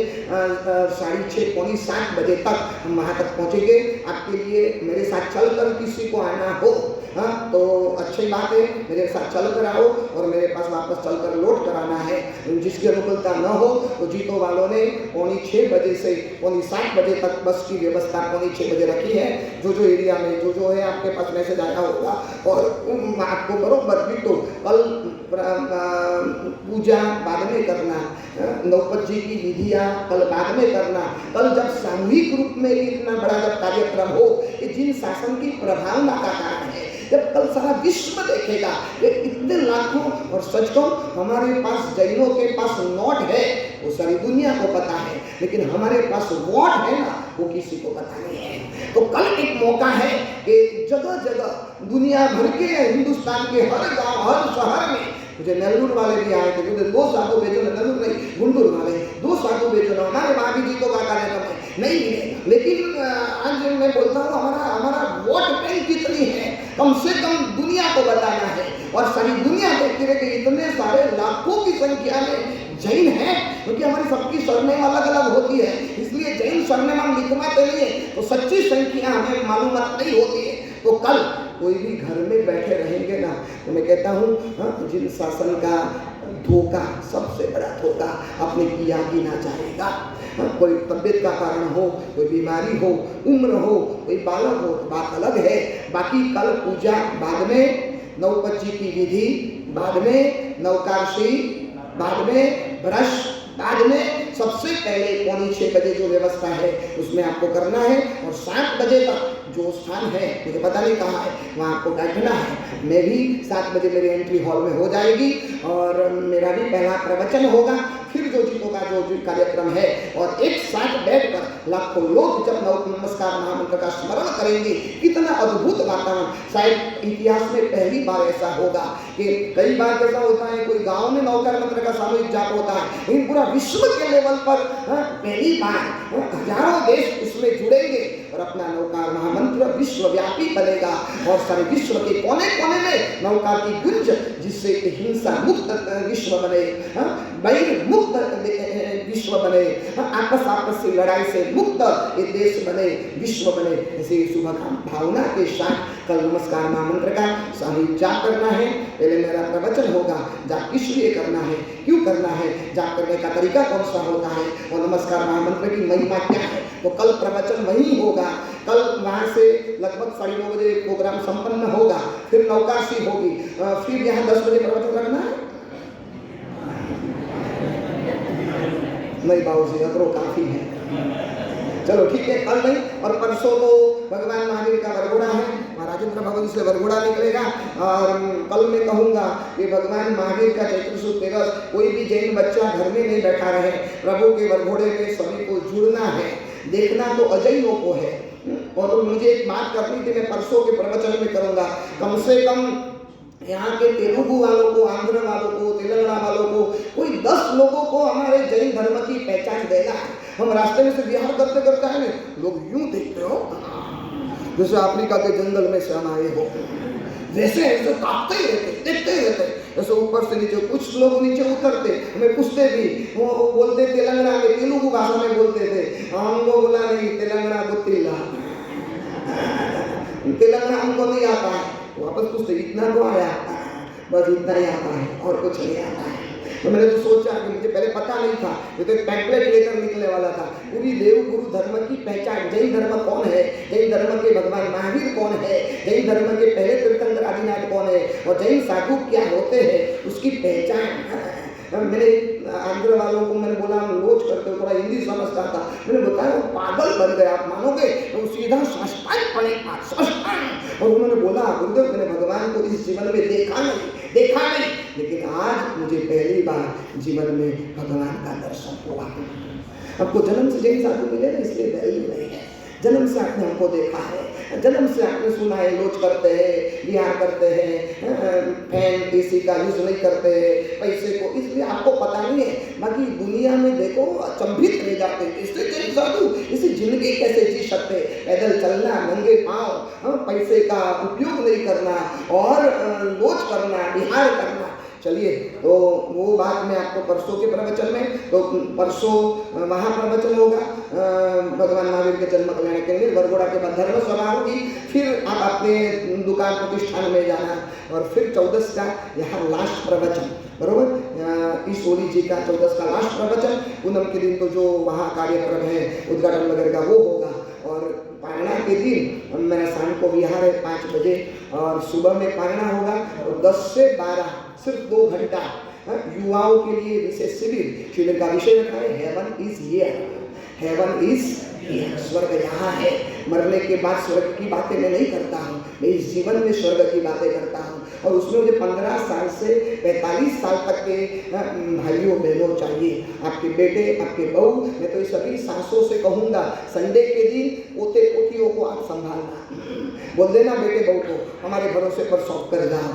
6:30 पौनी 7 बजे तक हम वहाँ तक पहुँचेंगे। आपके लिए मेरे साथ चलकर किसी को आना हो तो अच्छी बात है, मेरे साथ चल कर आओ और मेरे पास वापस चलकर लौट कर आना है। जिसकी अनुकूलता न हो तो जीतो वालों ने 6:45 बजे से 7:45 बजे तक बस की व्यवस्था 6:45 बजे रखी है। जो एरिया में जो है आपके पास मैसेज आया होगा और आपको बरोबर भी तो कल पूजा बाद में करना, नौपत जी की विधियाँ कल बाद में करना। कल जब सामूहिक रूप में इतना बड़ा जब कार्यक्रम हो, जिन शासन की प्रभावना का कारण है, जब कल सारा विश्व देखेगा ये इतने लाखों, और सच कहूं हमारे पास जैनों के पास नोट है वो सारी दुनिया को पता है, लेकिन हमारे पास वोट है ना वो किसी को पता नहीं है। तो कल एक मौका है कि जगह जगह दुनिया भर के हिंदुस्तान के हर गांव हर शहर में, मुझे नेल्लूर वाले भी आए थे, मुझे 2 साधु बेचो, नेल्लूर नहीं गुंटूर वाले 2 साधु बेचो, हमारे भाभी जी तो का कार्यक्रम है नहीं मिले, लेकिन आज मैं बोलता हूँ हमारा वोट बैंक कितनी है, कम से कम दुनिया को बताना है, और सारी दुनिया देखती रहे कि इतने सारे लाखों की संख्या में जैन है, क्योंकि हमारी सबकी सरनेम अलग अलग होती है, इसलिए जैन सरनेम हम लिखवाते नहीं है, तो सच्ची संख्या हमें मालूम नहीं होती है। तो कल कोई भी घर में बैठे रहेंगे ना, तो मैं कहता हूँ जिन शासन का धोखा, सबसे बड़ा धोखा आपने किया कि ना चाहेगा। कोई तबियत का कारण हो, कोई बीमारी हो, उम्र हो, कोई बालक हो, बात अलग है, बाकी कल पूजा बाद में, नवपची की विधि बाद में, नवकारशी बाद में, ब्रश बाद में, सबसे पहले 5:45 बजे जो व्यवस्था है उसमें आपको करना है, और 7 बजे तक जो स्थान है मुझे पता नहीं कहाँ है वहाँ आपको बैठना है। मैं भी 7 बजे मेरी एंट्री हॉल में हो जाएगी और मेरा भी पहला प्रवचन होगा, फिर जो चीज़ों का जो कार्यक्रम है, और एक साथ बैठकर लाखों लोग जब नमस्कार महामंत्र का स्मरण करेंगे, कितना अद्भुत वातावरण, शायद इतिहास में पहली बार ऐसा होगा कि कई बार ऐसा होता है कोई गांव में नवकार मंत्र का सामूहिक जाप होता है, लेकिन पूरा विश्व के लेवल पर पहली बार हजारों देश इसमें जुड़ेंगे और अपना नवकार महामंत्र विश्वव्यापी बनेगा, और सारे विश्व के कोने कोने में नवकार की गुंज, जिससे हिंसा मुक्त विश्व बने, वैर मुक्त विश्व बने, आपस से लड़ाई से मुक्त ये देश बने, विश्व बने। ऐसे शुभ भावना के साथ कल नमस्कार महामंत्र का सामूहिक जाप करना है। पहले मेरा प्रवचन होगा, जाप किस लिए करना है, क्यों करना है, जाप करने का तरीका कौन सा होता है, और नमस्कार महामंत्र की महिमा क्या है, तो कल प्रवचन वही होगा। कल वहाँ से लगभग 9:30 बजे प्रोग्राम संपन्न होगा, फिर नवकाशी होगी, फिर यहाँ 10 बजे प्रवचन रखना है। नहीं बाबू जी अकरो काफी है, चलो ठीक है, कल नहीं और परसों को भगवान महावीर का वरघोड़ा है, राजेंद्र भगवती से वरघोड़ा निकलेगा, और कल मैं कहूँगा कि भगवान महावीर का चैत्र शुद्ध दिवस, कोई भी जैन बच्चा घर में नहीं बैठा रहे, प्रभु के वरघोड़े में सभी को जुड़ना है, देखना तो अजैनों को है। और मुझे एक बात करनी थी, मैं परसों के प्रवचन में करूँगा, कम से कम यहाँ के तेलुगु वालों को, आंध्र वालों को, तेलंगाना वालों को, कोई 10 लोगों को हमारे जैन धर्म की पहचान देना है। हम रास्ते में से बिहार करते करते आए ना, लोग यूं देखते हो जैसे अफ्रीका के जंगल में से हम आए हो, वैसे ऐसे कांपते ही रहते, देखते ही रहते, ऐसे ऊपर से नीचे। कुछ लोग नीचे उतरते, हमें पूछते भी, वो बोलते तेलंगाना में, तेलुगु भाषा में बोलते थे, हमको बोला नहीं तेलंगाना गोत्तिला, तेलंगाना हमको नहीं आता है, वापस पूछते इतना तो आया, बस इतना ही आता है और कुछ नहीं आता है। तो मैंने तो सोचा कि मुझे पहले पता नहीं था, ये तो एक पैम्पलेट लेकर निकलने वाला था, पूरी देव गुरु धर्म की पहचान, जैन धर्म कौन है, जैन धर्म के भगवान महावीर कौन है, जैन धर्म के पहले तीर्थंकर आदिनाथ कौन है, और जैन साधु क्या होते हैं, उसकी पहचान। मैंने आंध्र वालों को मैंने बोला हम लोच करते हो, थोड़ा हिंदी समझता था, मैंने बताया वो पागल बन गए, आप मानोगे, वो सीधा साष्टांग पड़े, साष्टांग। और उन्होंने बोला गुरुदेव मैंने भगवान को इस जीवन में देखा नहीं, लेकिन आज मुझे पहली बार जीवन में भगवान का दर्शन हुआ। आपको जन्म से जैन साधु मिले ना, इसलिए वैल्यू नहीं है, जन्म से आपने हमको देखा है, जन्म से आपने सुना है लोच करते हैं, बिहार करते हैं, फैन एसी का यूज नहीं करते हैं, पैसे को, इसलिए आपको पता नहीं है। बाकी दुनिया में देखो अचंभित रह जाते हैं, इससे जैन साधु इसी जिंदगी कैसे जी सकते, पैदल चलना, नंगे पाँव, पैसे का उपयोग नहीं करना और लोच करना, बिहार करना। चलिए, तो वो बात मैं आपको परसों के प्रवचन में, तो परसों महाप्रवचन होगा भगवान महावीर के जन्म कल्याण के लिए, वरघोड़ा के बाद धर्म सभा होगी, फिर आप अपने दुकान प्रतिष्ठान में जाना, और फिर 14 का यहाँ लास्ट प्रवचन, बरोबर, इस ओली जी का 14 का लास्ट प्रवचन, पूनम के दिन तो जो वहाँ कार्यक्रम है उद्घाटन वगैरह का वो होगा, और पारणा के दिन मेरा शाम को विहार है 5 बजे, और सुबह में पारणा होगा, और 10 से 12 सिर्फ 2 घंटा युवाओं के लिए विशेष शिविर का विषय रखा है, heaven is here, heaven is ये स्वर्ग यहाँ है। मरने के बाद स्वर्ग की बातें मैं नहीं करता हूँ, मैं इस जीवन में स्वर्ग की बातें करता हूँ। और उसमें मुझे 15 साल से 45 साल तक के भाइयों बहनों चाहिए, आपके बेटे, आपके बहू। मैं तो ये सभी सासों से कहूँगा, संडे के दिन पोते पोतियों को आप संभालना, बोल देना बेटे बहू को हमारे भरोसे पर सौंप कर जाओ।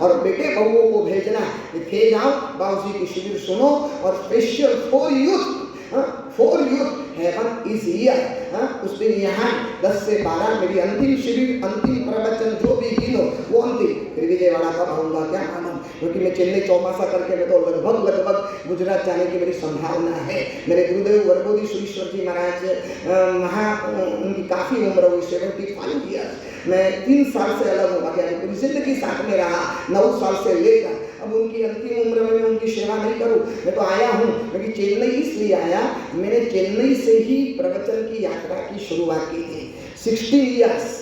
और बेटे बहुओं को भेजना थे जाओ, बाबूजी की शिविर सुनो। और special for youth heaven is here. उस दिन यहाँ 10 से 12 मेरी अंतिम शिविर, अंतिम प्रवचन जो भी गिनो वो अंतिम। फिर विजयवाड़ा कब आऊँगा क्या मालूम, क्योंकि मैं चेन्नई चौमासा करके मैं तो लगभग गुजरात जाने की मेरी संभावना है। मेरे गुरुदेव वर्गोदी सुरेश्वर जी महाराज वहाँ उनकी काफ़ी उम्र हुई, 75 ईयर्स। मैं 3 साल से अलग हूँ, बाकी पूरी जिंदगी साथ में रहा 9 साल से लेकर। अब उनकी अंतिम उम्र में मैं उनकी सेवा नहीं करूं। मैं तो आया हूं, क्योंकि चेन्नई इसलिए आया, मैंने चेन्नई से ही प्रवचन की यात्रा की शुरुआत की थी। 60 ईयर्स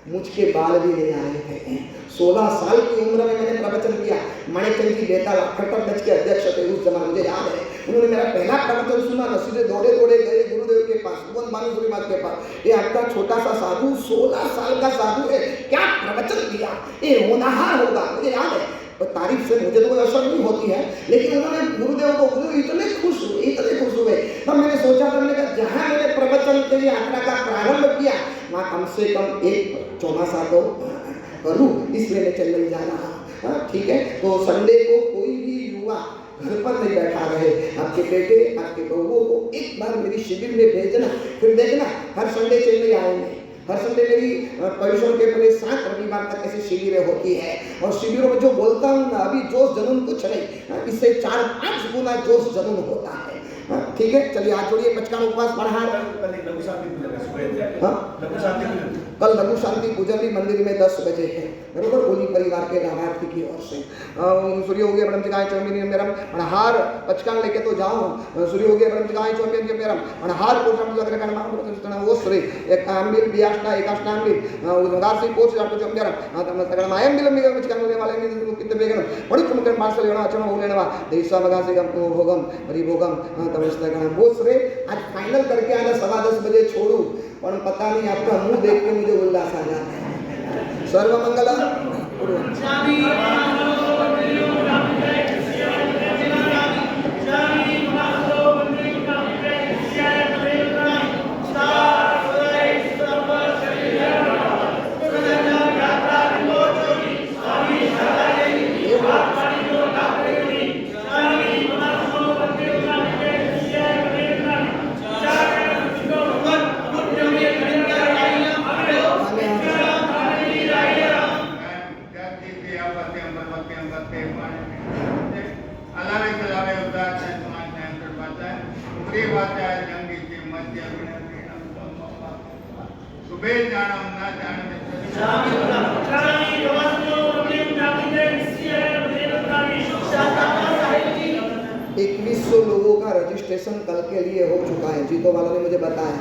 मुझके बाल भी नहीं आए थे। 16 साल की उम्र में मैंने प्रवचन किया। माणिकचंद जी बेताल खट्टर टच के अध्यक्ष थे उस जमाने, मुझे याद है। उन्होंने मेरा पहला प्रवचन सुना ना, सीधे दौड़े दौड़े गए गुरुदेव के पास, भगवान मानसुरी माता के पास। ये आपका छोटा सा साधु 16 साल का साधु है, क्या प्रवचन दिया, ये होनहार होगा, मुझे याद है। और तारीफ से मुझे तो कोई असर नहीं होती है, लेकिन उन्होंने गुरुदेव को इतने खुश हुए। तब मैंने सोचा था, मैंने कहा जहाँ मैंने प्रवचन के लिए यात्रा का प्रारंभ किया वहाँ कम से कम एक चौमासा तो करूँ, इसलिए मैं चेन्नई जा रहा हूँ। ठीक है, तो संडे को कोई भी युवा घर पर नहीं बैठा रहे, आपके बेटे, आपके बहुओं को एक बार मेरी शिविर में भेजना। फिर देखना हर संडे चेन्नई आएंगे। हर संडे मेरी परिश्रम के पहले 7 रविवार तक ऐसी शिविरें होती है। और शिविरों में जो बोलता हूँ ना, अभी जोश जुनून कुछ नहीं, इससे 4-5 गुना जोश जुनून होता है। ठीक है, चलिए हाथ जोड़िए, पचकान उपवास पढ़ा। कल लघु शांति पूजन भी मंदिर में 10 बजे है, बरोबर, गोली परिवार के लाभार्थी की ओर से। सूर्य हो गया बड़म जगाए चौमिन मेरम अनहार पचकान लेके तो जाओ। सूर्य हो गया बड़म जगाए चौमिन के मेरम अनहार पूजन जगह का नाम प्रतिष्ठान वो श्री एक आंबिल बियाष्टा एकाष्टा आंबिल उदगार से पोच जातो जो मेरम तम तगड़ मायम बिल में पचकान होने वाले ने कितने बेगन बड़ी तुम कर पार्सल लेना अचना हो लेना देशा मगा से गम भोगम हरि भोगम तमस्तगण वो श्री। आज फाइनल करके आना 10:15 बजे छोड़ू, पर पता नहीं आपका मुंह देख के मुझे उल्लास आ जाता है। सर्वमंगल लोगों का रजिस्ट्रेशन कल के लिए हो चुका है, जीतो वालों ने मुझे बताया।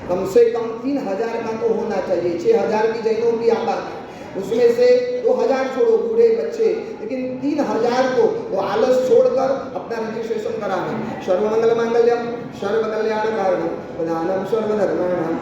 कम से कम 3000 का तो होना चाहिए। 6000 की जैनों की आबादी, उसमें से 2000 छोड़ो बूढ़े बच्चे, लेकिन 3000 को वो आलस छोड़कर अपना रजिस्ट्रेशन कराना। सर्वमंगल मांगल्यम सर्वकल्याण कारणम प्रधानम सर्वधर्माणाम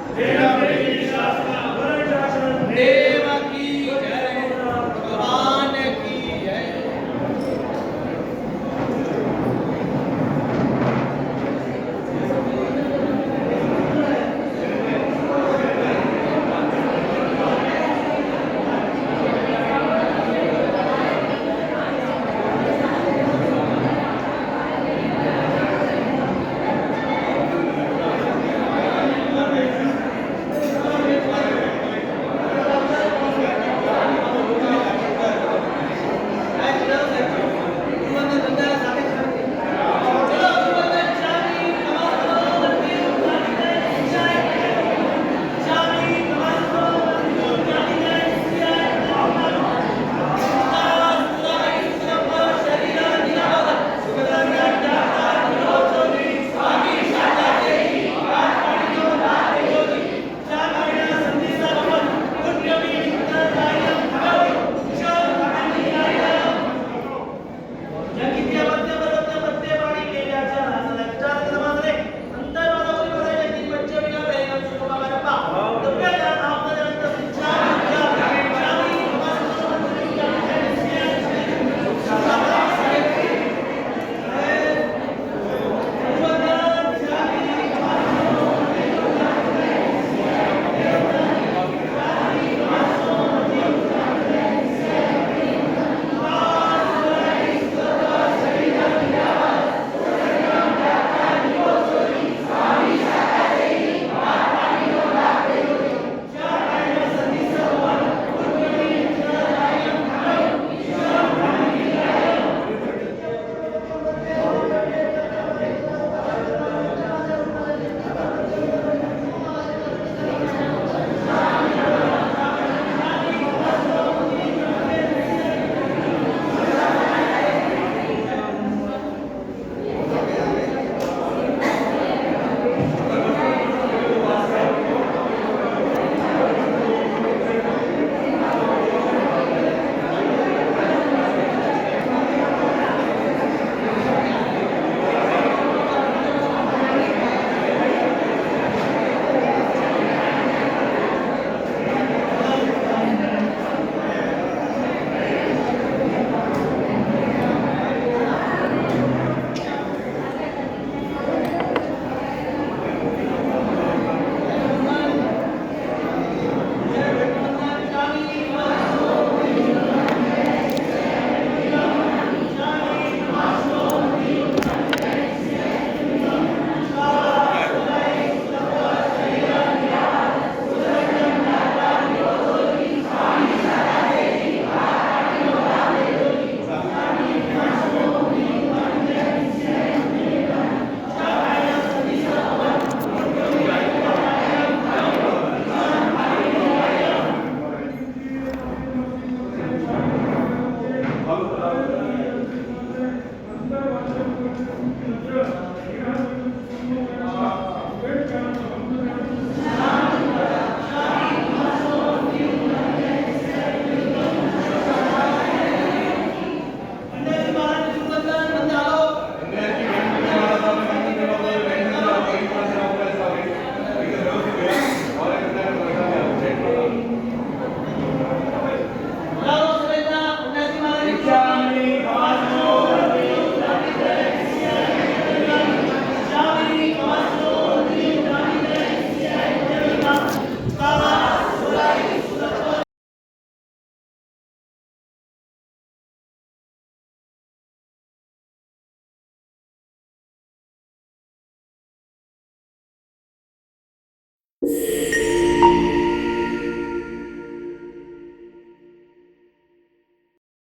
है।